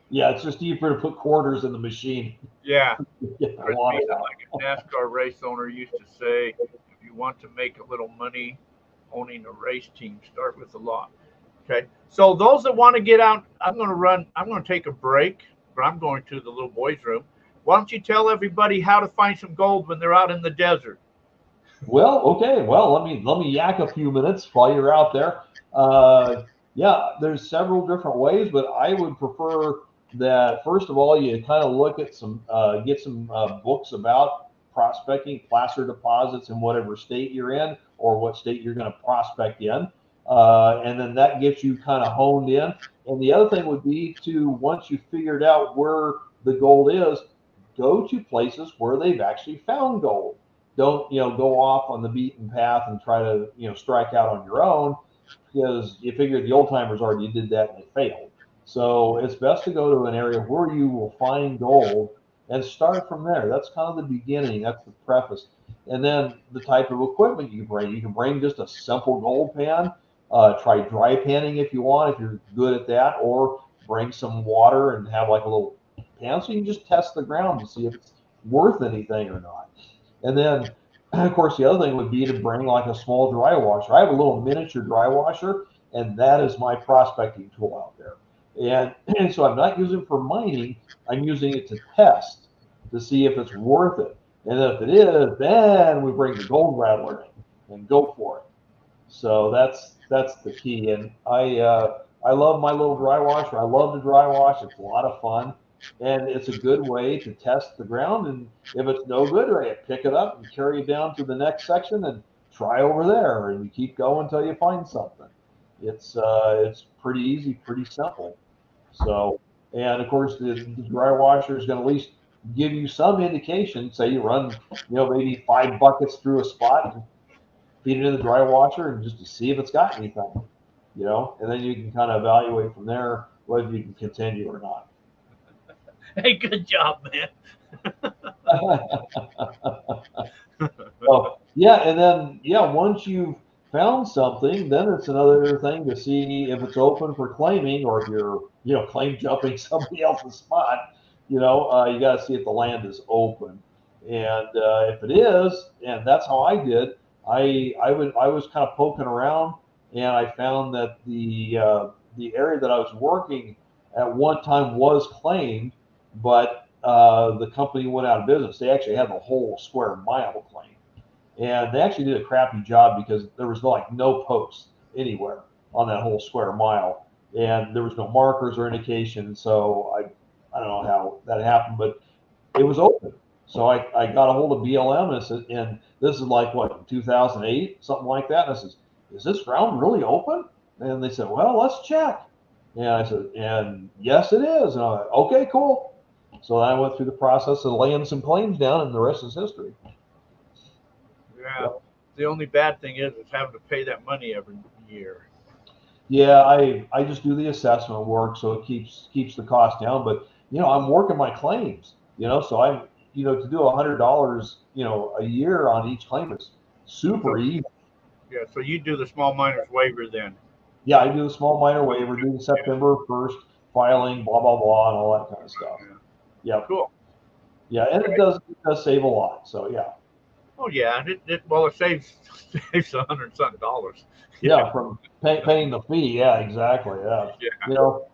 Yeah, it's just cheaper to put quarters in the machine. Yeah. Like a NASCAR race owner used to say, if you want to make a little money owning a race team, start with a lot. Okay. So those that want to get out, I'm going to take a break, but I'm going to the little boys' room. Why don't you tell everybody how to find some gold when they're out in the desert? Well, okay. Well, let me yak a few minutes while you're out there. There's several different ways, but I would prefer that first of all you kind of look at get some books about prospecting, placer deposits in whatever state you're in or what state you're going to prospect in, and then that gets you kind of honed in. And the other thing would be to, once you figured out where the gold is, go to places where they've actually found gold. Don't go off on the beaten path and try to strike out on your own, because you figure the old timers already did that and they failed. So it's best to go to an area where you will find gold and start from there. That's kind of the beginning. That's the preface. And then the type of equipment you bring. You can bring just a simple gold pan. Try dry panning if you want, if you're good at that, or bring some water and have like a little pan so you can just test the ground to see if it's worth anything or not. And then, of course, the other thing would be to bring like a small dry washer. I have a little miniature dry washer, and that is my prospecting tool out there. And so I'm not using it for mining. I'm using it to test to see if it's worth it. And if it is, then we bring the gold rattler in and go for it. So that's the key. And I love my little dry washer. I love to dry wash. It's a lot of fun. And it's a good way to test the ground. And if it's no good, right, pick it up and carry it down to the next section and try over there. And you keep going until you find something. It's pretty easy, pretty simple. So, and of course, the dry washer is going to at least give you some indication. Say you run, maybe 5 buckets through a spot and feed it in the dry washer and just to see if it's got anything, and then you can kind of evaluate from there whether you can continue or not. Hey, good job, man. So, and then once you've found something, then it's another thing to see if it's open for claiming, or if you're claim jumping somebody else's spot. You got to see if the land is open, and if it is, and that's how I did. I was kind of poking around, and I found that the area that I was working at one time was claimed, but the company went out of business. They actually had the whole square mile claimed. And they actually did a crappy job because there was no posts anywhere on that whole square mile, and there was no markers or indication. So I don't know how that happened, but it was open. So I got a hold of BLM and I said, and this is like what, 2008, something like that. And I said, is this ground really open? And they said, well, let's check. And I said, and yes, it is. And I was like, okay, cool. So I went through the process of laying some claims down, and the rest is history. Yeah. The only bad thing is having to pay that money every year. Yeah, I just do the assessment work, so it keeps the cost down. But I'm working my claims. So I'm to do $100 a year on each claim is super So easy. yeah, so you do the small miners waiver then. Yeah, I do the small minor waiver, do the Yeah, September 1st filing, blah blah blah, and all that kind of stuff. yeah. Yep. Cool. Yeah, and Okay. it does save a lot. So yeah. Oh yeah, and it saves saves $100 something. Yeah, Yeah, from paying the fee. Yeah, exactly. Yeah. yeah, You know,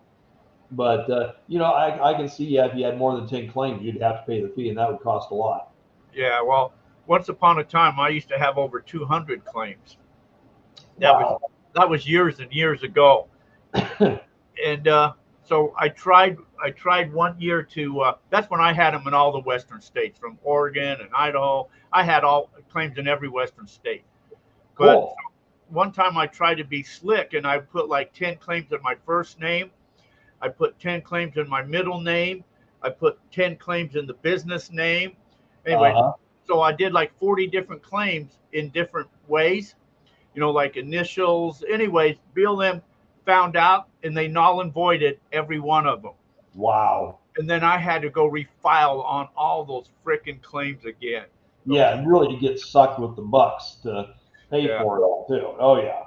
but I can see, yeah, if you had more than 10 claims, you'd have to pay the fee, and that would cost a lot. yeah. Well, once upon a time, I used to have over 200 claims. That was Wow. that was years and years ago, and so I tried one year to. That's when I had them in all the western states, from Oregon and Idaho. I had all claims in every western state. But Cool. one time I tried to be slick, and I put like 10 claims in my first name. I put 10 claims in my middle name. I put 10 claims in the business name. Anyway, Uh-huh. so I did like 40 different claims in different ways, like initials. Anyways, BLM found out and they null and voided every one of them. Wow. And then I had to go refile on all those freaking claims again. So, Yeah, and really you get sucked with the bucks to pay yeah. for it all too. Oh yeah.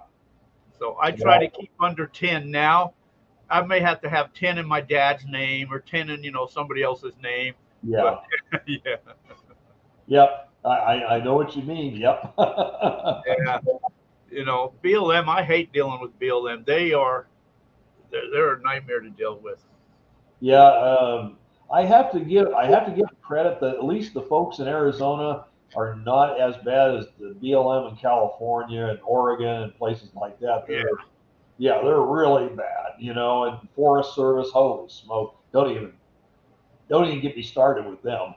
So I try to Yeah. keep under 10 now. I may have to have 10 in my dad's name or 10 in, somebody else's name. But Yeah. yeah, Yep. I know what you mean. Yep. yeah. BLM, I hate dealing with BLM. They're a nightmare to deal with. Yeah, I have to give credit that at least the folks in Arizona are not as bad as the BLM in California and Oregon and places like that. Yeah. They're really bad, and Forest Service, holy smoke. Don't even get me started with them.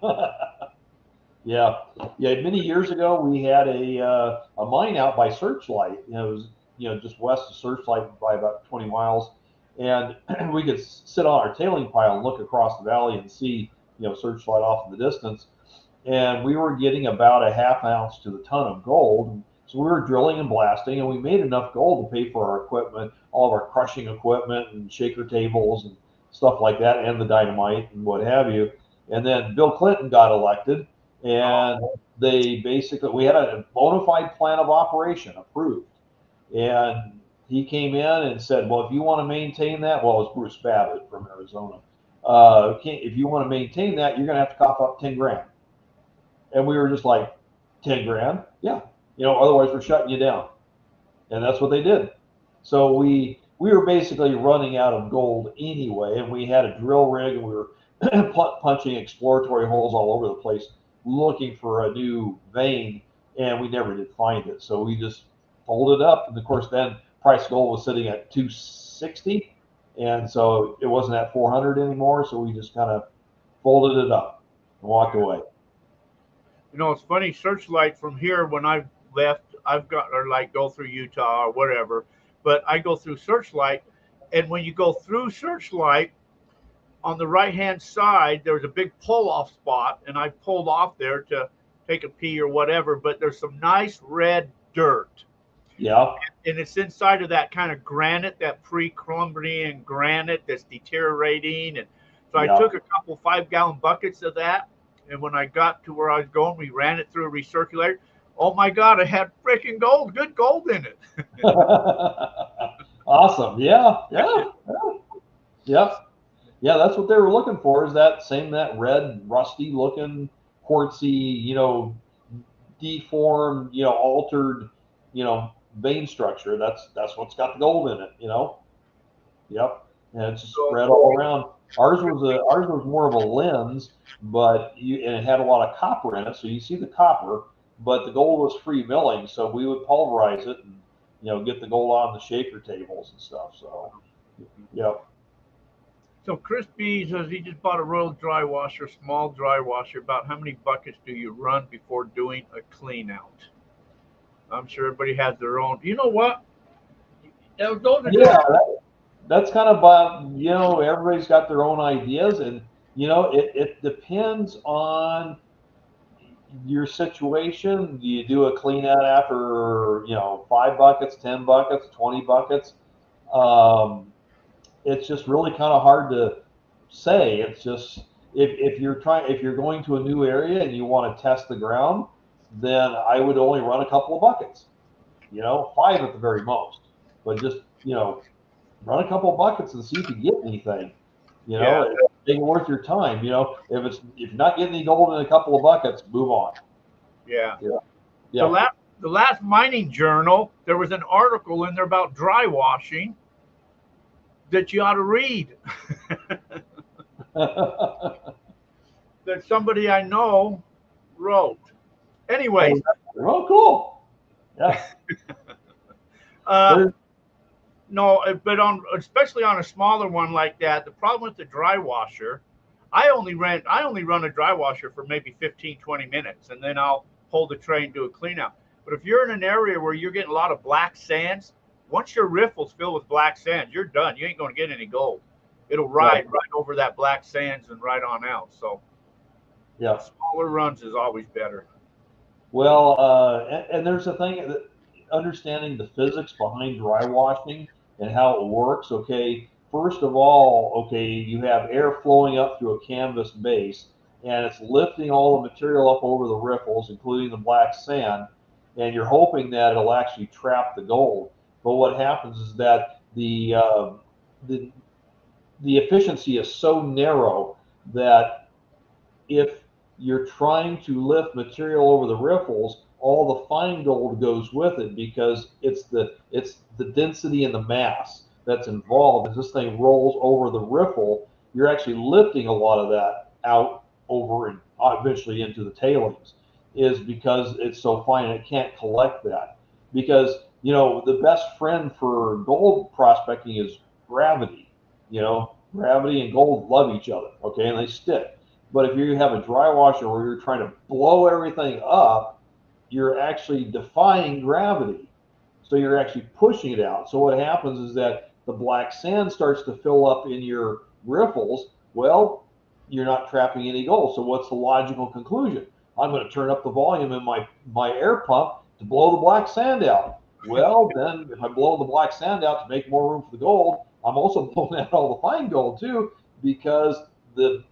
Yeah, yeah. Many years ago, we had a mine out by Searchlight. It was just west of Searchlight by about 20 miles, and we could sit on our tailing pile and look across the valley and see Searchlight off in the distance. And we were getting about a half ounce to the ton of gold. So we were drilling and blasting, and we made enough gold to pay for our equipment, all of our crushing equipment and shaker tables and stuff like that, and the dynamite and what have you. And then Bill Clinton got elected, and they basically we had a bona fide plan of operation approved, and he came in and said, "Well, if you want to maintain that, well, it's Bruce Babbitt from Arizona. If you want to maintain that, you're going to have to cough up 10 grand." And we were just like, 10 grand? Yeah. Otherwise we're shutting you down. And that's what they did. So we were basically running out of gold anyway, and we had a drill rig, and we were punching exploratory holes all over the place looking for a new vein, and we never did find it. So we just folded up, and of course then price of gold was sitting at 260, and so it wasn't at 400 anymore. So we just kind of folded it up and walked away. It's funny. Searchlight from here, when I left, I've got or like go through Utah or whatever, but I go through Searchlight, and when you go through Searchlight, on the right hand side, there's a big pull off spot, and I pulled off there to take a pee or whatever. But there's some nice red dirt, Yeah. and it's inside of that kind of granite, that pre-Columbian granite that's deteriorating. And so I Yeah. took a couple 5-gallon buckets of that, and when I got to where I was going, we ran it through a recirculator. Oh my God, it had freaking gold, good gold in it. Awesome. Yeah. Yeah. Yep. Yeah. That's what they were looking for, is that red, rusty looking, quartzy, deformed, altered, vein structure. That's what's got the gold in it. Yep. And it's just So, spread all around. Ours was more of a lens, and it had a lot of copper in it, so you see the copper, but the gold was free milling, so we would pulverize it and get the gold on the shaker tables and stuff. So, yep. so Chris B says he just bought a Royal dry washer, small dry washer. About how many buckets do you run before doing a clean out? I'm sure everybody has their own. You know what? Those are just Yeah, that's kind of about, everybody's got their own ideas, and it depends on your situation. Do you do a clean out after 5 buckets, 10 buckets, 20 buckets? It's just really kind of hard to say. It's just if you're going to a new area and you want to test the ground, then I would only run a couple of buckets. 5 at the very most. But just run a couple of buckets and see if you get anything. Yeah. Make it worth your time. If you're not getting any gold in a couple of buckets, move on. Yeah. Yeah. The last mining journal, there was an article in there about dry washing that you ought to read. That somebody I know wrote. Anyways. Oh, cool. Yeah. No, but especially on a smaller one like that, the problem with the dry washer, I only run a dry washer for maybe 15, 20 minutes, and then I'll pull the tray and do a clean out. But if you're in an area where you're getting a lot of black sands, once your riffle's filled with black sands, you're done. You ain't going to get any gold. It'll ride right over that black sands and right on out. So yeah, smaller runs is always better. Well, and there's a thing that understanding the physics behind dry washing and how it works. Okay, first of all, okay, you have air flowing up through a canvas base, and it's lifting all the material up over the riffles, including the black sand, and you're hoping that it'll actually trap the gold. But what happens is that the efficiency is so narrow that if you're trying to lift material over the riffles, all the fine gold goes with it because it's the density and the mass that's involved. As this thing rolls over the riffle, you're actually lifting a lot of that out over and eventually into the tailings, is because it's so fine and it can't collect that. Because the best friend for gold prospecting is gravity. Gravity and gold love each other, okay, and they stick. But if you have a dry washer where you're trying to blow everything up, you're actually defying gravity. So you're actually pushing it out. So what happens is that the black sand starts to fill up in your riffles. Well, you're not trapping any gold. So what's the logical conclusion? I'm going to turn up the volume in my air pump to blow the black sand out. Well, then if I blow the black sand out to make more room for the gold, I'm also blowing out all the fine gold too, because the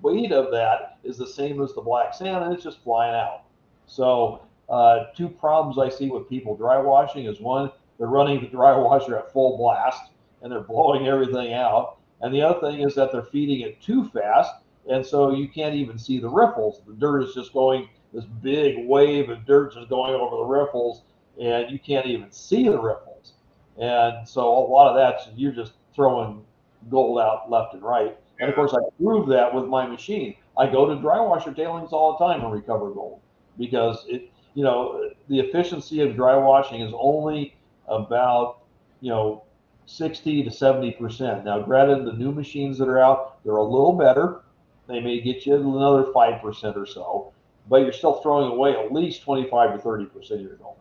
weight of that is the same as the black sand, and it's just flying out. So 2 problems I see with people dry washing is, one, they're running the dry washer at full blast and they're blowing everything out, and the other thing is that they're feeding it too fast, and so you can't even see the riffles. The dirt is just going, this big wave of dirt just going over the riffles, and you can't even see the riffles. And so a lot of that, you're just throwing gold out left and right. And of course, I prove that with my machine. I go to dry washer tailings all the time and recover gold, because the efficiency of dry washing is only about 60 to 70%. Now, granted, the new machines that are out, they're a little better. They may get you another 5% or so, but you're still throwing away at least 25 to 30% of your gold.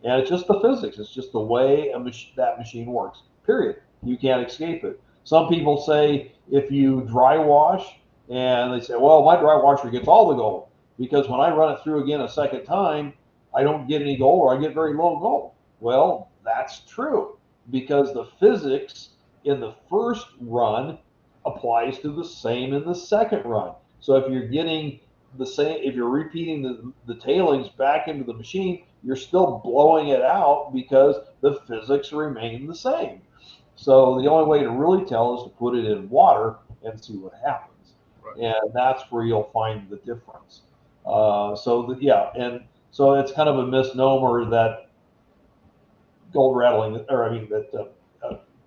And it's just the physics. It's just the way that machine works. Period. You can't escape it. Some people say if you dry wash, and they say, well, my dry washer gets all the gold, because when I run it through again a second time, I don't get any gold, or I get very low gold. Well, that's true, because the physics in the first run applies to the same in the second run. So if you're getting the same, if you're repeating the tailings back into the machine, you're still blowing it out because the physics remain the same. So the only way to really tell is to put it in water and see what happens. Right. And that's where you'll find the difference. And so it's kind of a misnomer that gold rattling,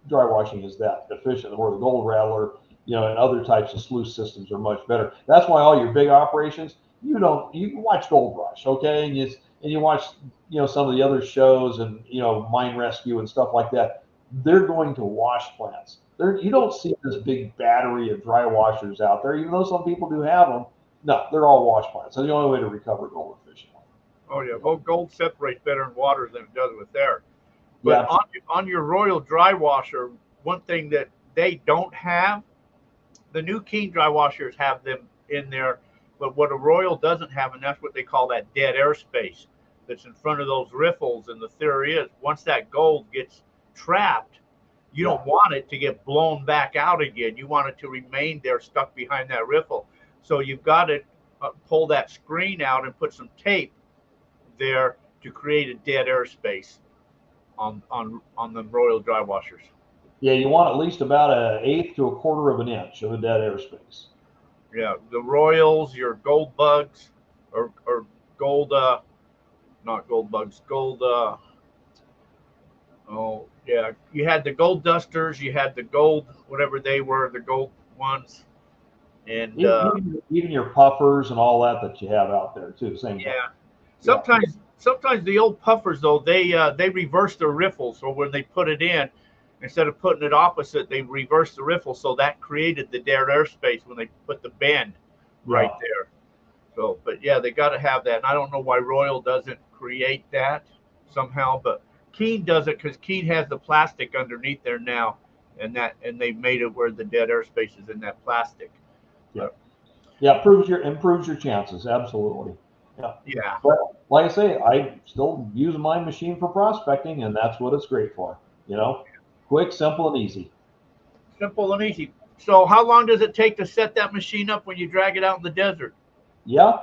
dry washing is that efficient, or the gold rattler, and other types of sluice systems are much better. That's why all your big operations, you watch Gold Rush, okay, and you watch some of the other shows and Mine Rescue and stuff like that. They're going to wash plants. You don't see this big battery of dry washers out there, even though some people do have them. No, they're all wash plants. So the only way to recover gold efficiently. Oh yeah, well, gold separates better in water than it does with air. But yeah, on your Royal dry washer, one thing that they don't have, the new King dry washers have them in there, but what a Royal doesn't have, and that's what they call that dead air space that's in front of those riffles. And the theory is, once that gold gets trapped, you don't want it to get blown back out again. You want it to remain there stuck behind that riffle. So you've got to pull that screen out and put some tape there to create a dead airspace on the Royal dry washers. Yeah, you want at least about an eighth to a quarter of an inch of a dead airspace. Yeah, the Royals, your gold bugs, or gold, not gold bugs, gold. Oh yeah, you had the gold dusters, you had the gold, whatever they were, the gold ones, and even your puffers and all that you have out there too. Same thing. yeah. Sometimes the old puffers though they reverse their riffle, so when they put it in, instead of putting it opposite, they reverse the riffle, so that created the dead airspace when they put the bend right there. So, but yeah, they got to have that, and I don't know why Royal doesn't create that somehow, but Keen does it because Keen has the plastic underneath there now, and they made it where the dead airspace is in that plastic. Yeah, yeah, improves your chances, absolutely. Yeah. Yeah. But like I say, I still use my machine for prospecting, and that's what it's great for. You know, quick, simple, and easy. Simple and easy. So, how long does it take to set that machine up when you drag it out in the desert? Yeah.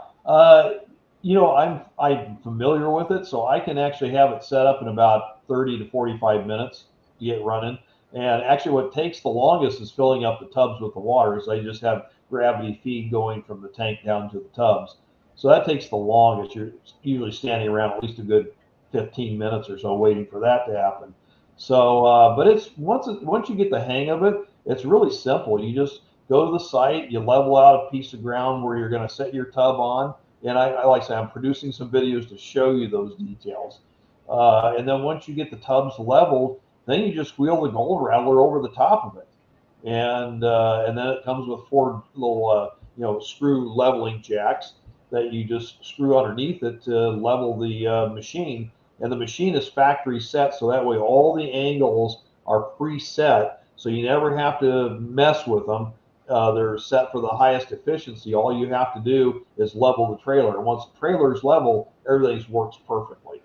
You know, I'm familiar with it, so I can actually have it set up in about 30 to 45 minutes to get running. And actually, what takes the longest is filling up the tubs with the water. So I just have gravity feed going from the tank down to the tubs. So that takes the longest. You're usually standing around at least a good 15 minutes or so waiting for that to happen. So, but it's once you get the hang of it, it's really simple. You just go to the site, you level out a piece of ground where you're going to set your tub on. And I like I say, I'm producing some videos to show you those details. And then once you get the tubs leveled, then you just wheel the gold rattler over the top of it. And then it comes with 4 little screw leveling jacks that you just screw underneath it to level the machine. And the machine is factory set, so that way all the angles are preset, so you never have to mess with them. They're set for the highest efficiency. All you have to do is level the trailer. And once the trailer is level, everything works perfectly.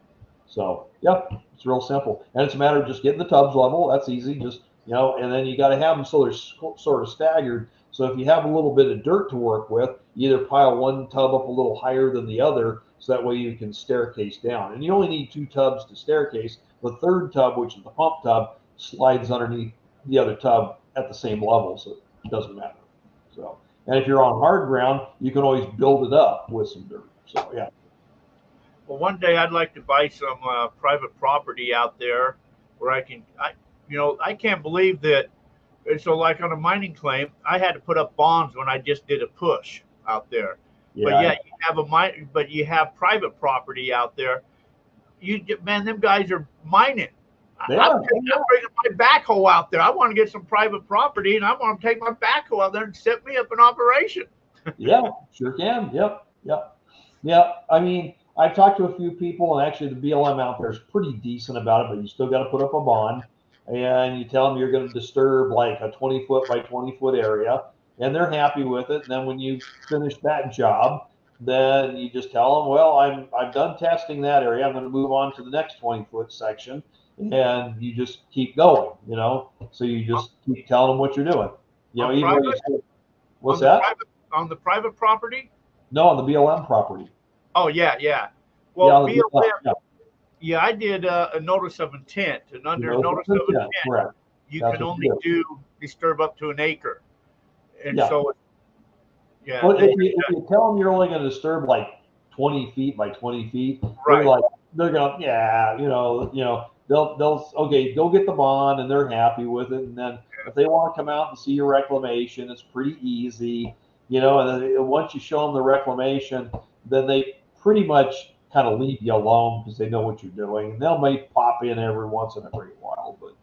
So, yep, it's real simple. And it's a matter of just getting the tubs level. That's easy. Just, and then you got to have them so they're sort of staggered. So if you have a little bit of dirt to work with, you either pile one tub up a little higher than the other, so that way you can staircase down. And you only need 2 tubs to staircase. The third tub, which is the pump tub, slides underneath the other tub at the same level, so it doesn't matter. So, and if you're on hard ground, you can always build it up with some dirt. So, yeah. Well, one day I'd like to buy some private property out there where I can't believe that. So, like on a mining claim, I had to put up bonds when I just did a push out there. Yeah. But you have private property out there. Them guys are mining. I'm bringing my backhoe out there. I want to get some private property, and I want to take my backhoe out there and set me up an operation. Yeah, sure can. Yep. Yeah. I mean, I've talked to a few people, and actually the BLM out there is pretty decent about it, but you still got to put up a bond, and you tell them you're going to disturb like a 20-foot by 20-foot area, and they're happy with it. And then when you finish that job, then you just tell them, well, I've done testing that area. I'm going to move on to the next 20-foot section. And you just keep going, so you just keep telling them what you're doing. What's that? On the private property? No, on the BLM property. Oh, yeah. Well, BLM, yeah, I did a notice of intent. And under notice of intent, correct. You can only disturb up to an acre. And so, yeah. Well, if you tell them you're only going to disturb like 20 feet by 20 feet, right. they're going, they'll go get the bond, and they're happy with it. And then if they want to come out and see your reclamation, it's pretty easy, and then once you show them the reclamation, then they pretty much kind of leave you alone because they know what you're doing. And they'll may pop in every once in a great while, but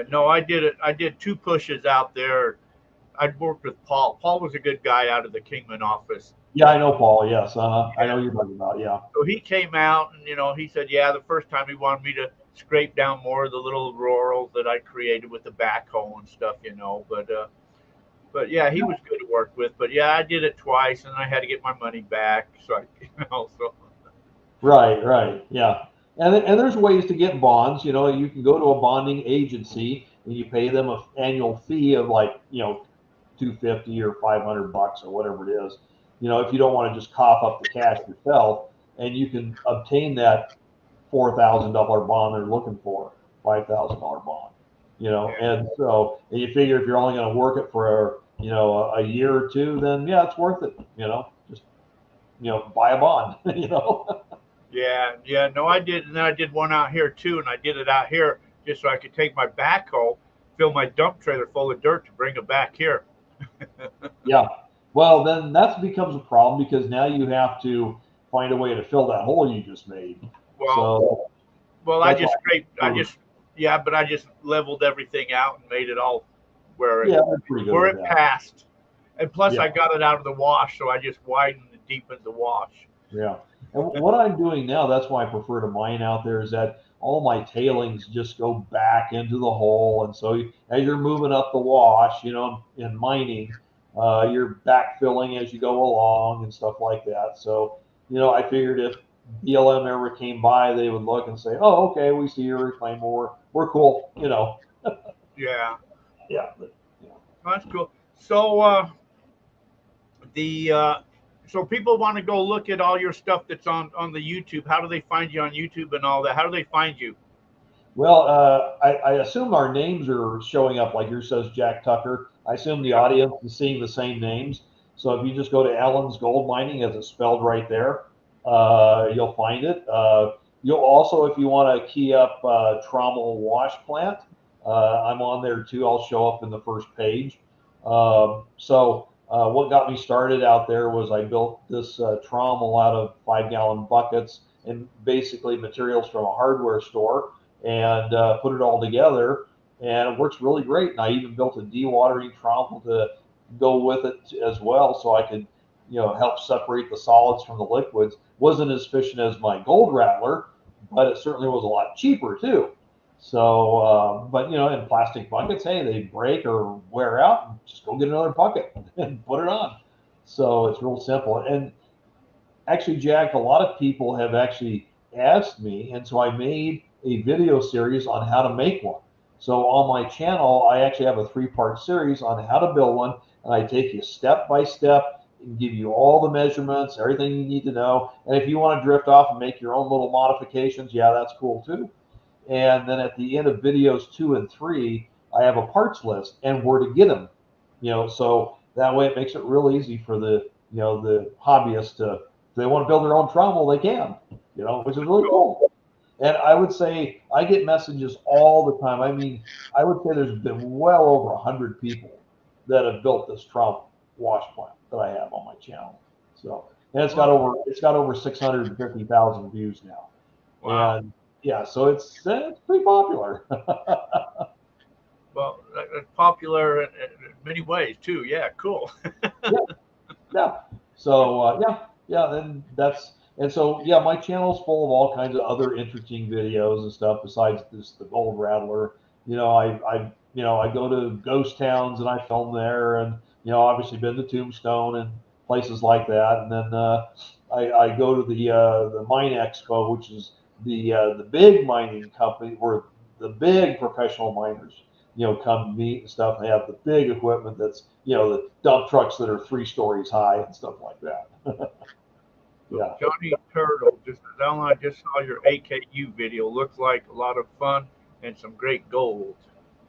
no, I did it. I did 2 pushes out there. I'd worked with Paul. Paul was a good guy out of the Kingman office. Yeah, I know Paul. Yes, I know you're talking about. Yeah. So he came out, and he said, the first time he wanted me to scrape down more of the little rurals that I created with the backhoe and stuff, But yeah, he was good to work with. But yeah, I did it twice, and I had to get my money back. So Right, yeah. And there's ways to get bonds. You know, you can go to a bonding agency and you pay them an annual fee of like, you know, 250 or $500 or whatever it is. You know, if you don't want to just cough up the cash yourself, and you can obtain that $4,000 bond they're looking for, $5,000 bond. You know, and so and you figure if you're only going to work it for a year or two, then yeah, it's worth it. You know, just buy a bond. You know. Yeah, yeah. No, I did, and then I did one out here too, and I did it out here just so I could take my backhoe, fill my dump trailer full of dirt to bring it back here. Yeah. Well, then that becomes a problem because now you have to find a way to fill that hole you just made. Well, So well, I that's just why. scraped. Yeah, but I just leveled everything out and made it all Yeah, they're pretty good where with it that. passed. And plus, Yeah. I got it out of the wash, so I just widened and deepened the wash. Yeah. And what I'm doing now, that's why I prefer to mine out there, is that all my tailings just go back into the hole. And so as you're moving up the wash, in mining, you're backfilling as you go along and stuff like that. So, I figured if BLM ever came by, they would look and say, oh, okay, we see your reclaim, we're cool, Yeah, Yeah. But, that's cool. So, the so people want to go look at all your stuff that's on the YouTube. How do they find you on YouTube and all that? How do they find you? Well, I assume our names are showing up, like yours says Jack Tucker. I assume the audience is seeing the same names. So if you just go to Allen's Gold Mining, as it's spelled right there, you'll find it. You'll also, if you want to key up Trommel Wash Plant, I'm on there too. I'll show up in the first page. So what got me started out there was I built this trommel out of 5-gallon buckets and basically materials from a hardware store, and put it all together, and it works really great. And I even built a dewatering trommel to go with it as well, so I could help separate the solids from the liquids. Wasn't as efficient as my gold rattler, but it certainly was a lot cheaper too. So but in plastic buckets, hey, they break or wear out, and just go get another bucket and put it on. So it's real simple. And actually, Jack, a lot of people have actually asked me, and so I made a video series on how to make one. So on my channel, I actually have a 3-part series on how to build one, and I take you step by step and give you all the measurements, everything you need to know. And if you want to drift off and make your own little modifications, yeah, that's cool too. And then at the end of videos 2 and 3, I have a parts list and where to get them. So that way it makes it real easy for the hobbyists to, if they want to build their own trommel, they can, which is really cool. And I would say I get messages all the time. I mean, I would say there's been well over 100 people that have built this trommel wash plant that I have on my channel. So, and it's got over 650,000 views now. Wow. And yeah, so it's pretty popular. Well, it's popular in many ways too. Yeah, cool. Yeah. So yeah, my channel's full of all kinds of other interesting videos and stuff besides the gold rattler. I go to ghost towns and I film there, and obviously been to Tombstone and places like that. And then I go to the Mine Expo, which is the big mining company where the big professional miners come to meet and stuff. And they have the big equipment that's, the dump trucks that are 3 stories high and stuff like that. Yeah. Johnny Turtle, Alan, I just saw your AKU video. Looks like a lot of fun and some great gold.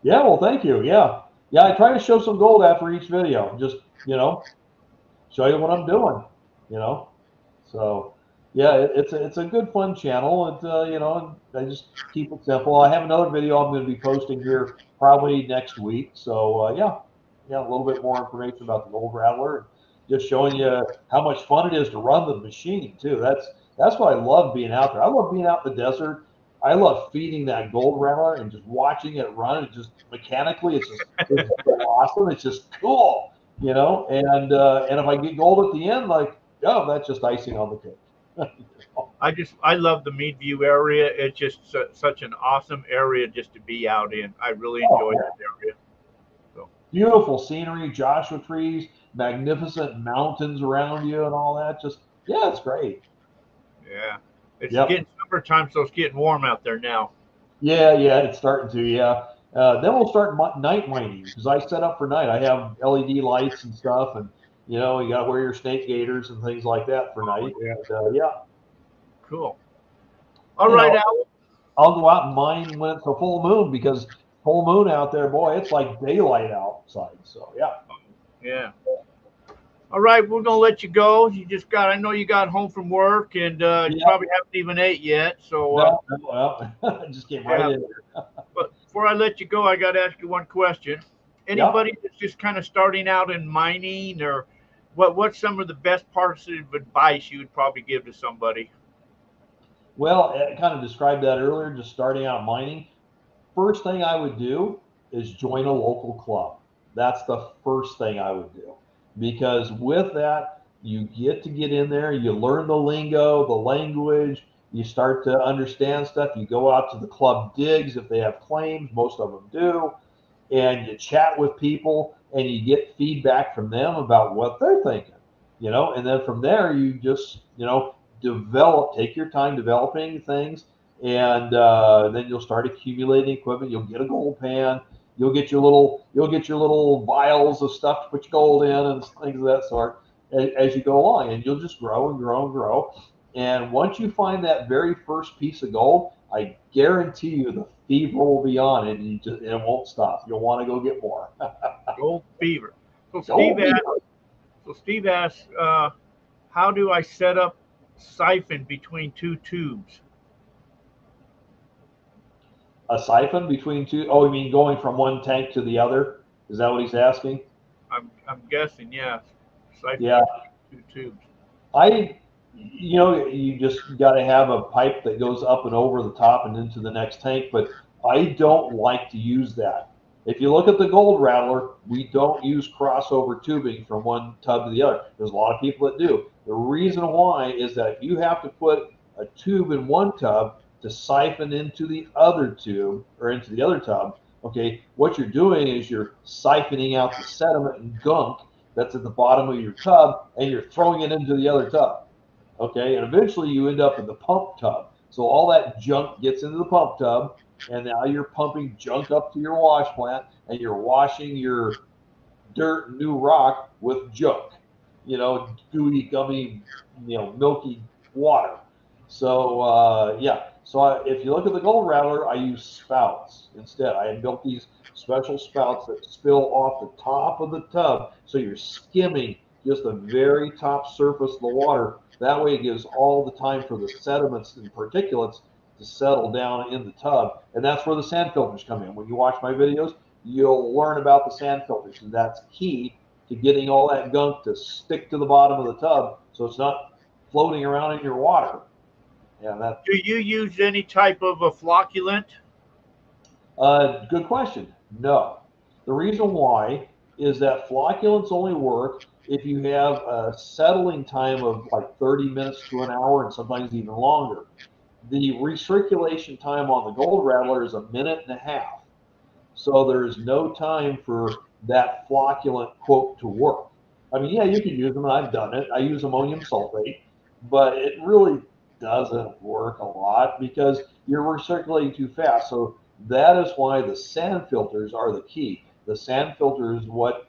Yeah, well, thank you. Yeah. I try to show some gold after each video. Just, show you what I'm doing, So, yeah, it's a good fun channel. I just keep it simple. I have another video I'm going to be posting here probably next week. So, yeah, a little bit more information about the gold rattler, just showing you how much fun it is to run the machine too. That's why I love being out there. I love being out in the desert. I love feeding that gold rattler and just watching it run. It just mechanically, it's awesome. It's just cool, And if I get gold at the end, like, oh, that's just icing on the cake. I love the Meadview area. It's just such an awesome area just to be out in. I really enjoy that area. So. Beautiful scenery, Joshua trees, magnificent mountains around you, and all that. Just it's great. Yeah. It's Yep. getting summertime, so it's getting warm out there now. Yeah, it's starting to, yeah. Then we'll start night mining because I set up for night. I have LED lights and stuff, and you got to wear your snake gaiters and things like that for night. And yeah, Cool. All you right, know, Al. I'll go out and mine when it's a full moon because full moon out there, boy, it's like daylight outside. So yeah. Yeah. All right, we're gonna let you go. I know you got home from work, and you probably haven't even ate yet. So No, well, I just came right in here. But before I let you go, I got to ask you one question. Anybody that's just kind of starting out in mining, or what's some of the best parts of advice you would probably give to somebody? Well, I kind of described that earlier, just starting out mining. First thing I would do is join a local club. That's the first thing I would do because with that, you get to get in there, you learn the lingo, the language, you start to understand stuff. You go out to the club digs if they have claims, most of them do, and you chat with people and you get feedback from them about what they're thinking, and then from there, you just, take your time developing things and then you'll start accumulating equipment. You'll get a gold pan. You'll get your little vials of stuff to put your gold in and things of that sort as you go along, and you'll just grow and grow and grow. And once you find that very first piece of gold, I guarantee you the fever will be on, and it won't stop. You'll want to go get more. Gold fever. So Gold Steve asked, how do I set up siphon between two tubes? A siphon between two? Oh, you mean going from one tank to the other? Is that what he's asking? I'm guessing, yeah. Siphon between two tubes. You just got to have a pipe that goes up and over the top and into the next tank, but I don't like to use that. If you look at the Gold Rattler, we don't use crossover tubing from one tub to the other. There's a lot of people that do. The reason why is that if you have to put a tube in one tub to siphon into the other tube or into the other tub, okay, what you're doing is you're siphoning out the sediment and gunk that's at the bottom of your tub and you're throwing it into the other tub. Okay, and eventually you end up in the pump tub. So all that junk gets into the pump tub, and now you're pumping junk up to your wash plant, and you're washing your dirt and new rock with junk, gooey, gummy, milky water. So if you look at the Gold Rattler, I use spouts instead. I built these special spouts that spill off the top of the tub, so you're skimming just the very top surface of the water. That way it gives all the time for the sediments and particulates to settle down in the tub. And that's where the sand filters come in. When you watch my videos, you'll learn about the sand filters. And that's key to getting all that gunk to stick to the bottom of the tub so it's not floating around in your water. Do you use any type of a flocculant? Good question. No. The reason why is that flocculants only work if you have a settling time of like 30 minutes to an hour and sometimes even longer. The recirculation time on the Gold Rattler is a minute and a half. So there is no time for that flocculant, quote, to work. I mean, yeah, you can use them, and I've done it. I use ammonium sulfate, but it really doesn't work a lot because you're recirculating too fast. So that is why the sand filters are the key. The sand filter is what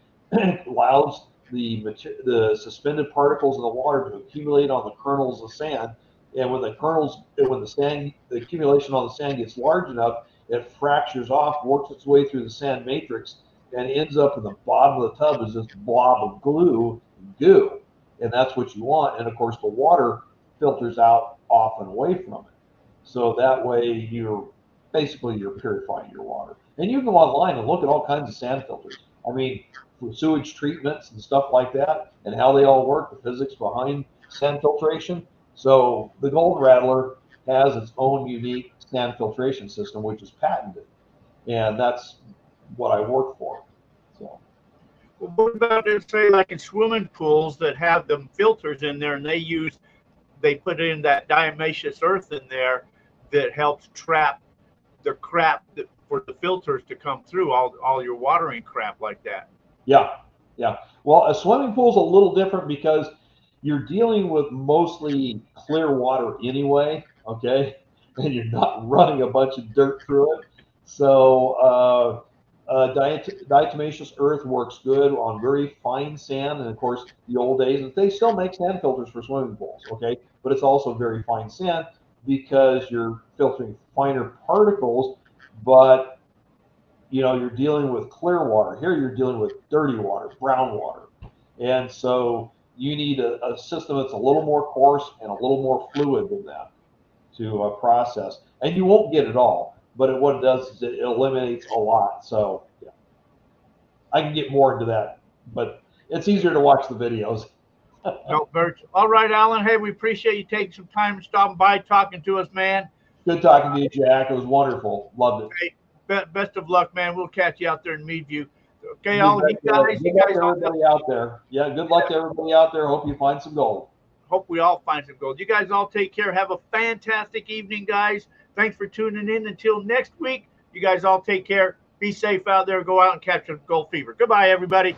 allows the suspended particles in the water to accumulate on the kernels of sand. And when the accumulation on the sand gets large enough, it fractures off, works its way through the sand matrix, and ends up in the bottom of the tub as this blob of goo. And that's what you want. And of course, the water filters out off and away from it. So that way you're purifying your water. And you can go online and look at all kinds of sand filters. I mean, for sewage treatments and stuff like that, and how they all work, the physics behind sand filtration. So the Gold Rattler has its own unique sand filtration system, which is patented, and that's what I work for. So, well, what about say like in swimming pools that have them filters in there, and they put in that diatomaceous earth in there that helps trap the crap for the filters to come through all your watering crap like that. Yeah. Well, a swimming pool is a little different because you're dealing with mostly clear water anyway. okay, and you're not running a bunch of dirt through it. So diatomaceous earth works good on very fine sand, and of course the old days, and they still make sand filters for swimming pools, okay, but it's also very fine sand because you're filtering finer particles, but you know you're dealing with clear water. Here you're dealing with dirty water, brown water, and so you need a system that's a little more coarse and a little more fluid than that to process, and you won't get it all, but what it does is it eliminates a lot. So yeah, I can get more into that, but it's easier to watch the videos. No, Birch. All right, Alan. Hey, we appreciate you taking some time and stopping by, talking to us, man. Good talking to you, Jack. It was wonderful. Loved it. Hey, best of luck, man. We'll catch you out there in Meadview. Okay, You all bet, you guys. good luck to everybody out there. Yeah, good luck to everybody out there. Hope you find some gold. Hope we all find some gold. You guys all take care. Have a fantastic evening, guys. Thanks for tuning in. Until next week, you guys all take care. Be safe out there. Go out and catch a gold fever. Goodbye, everybody.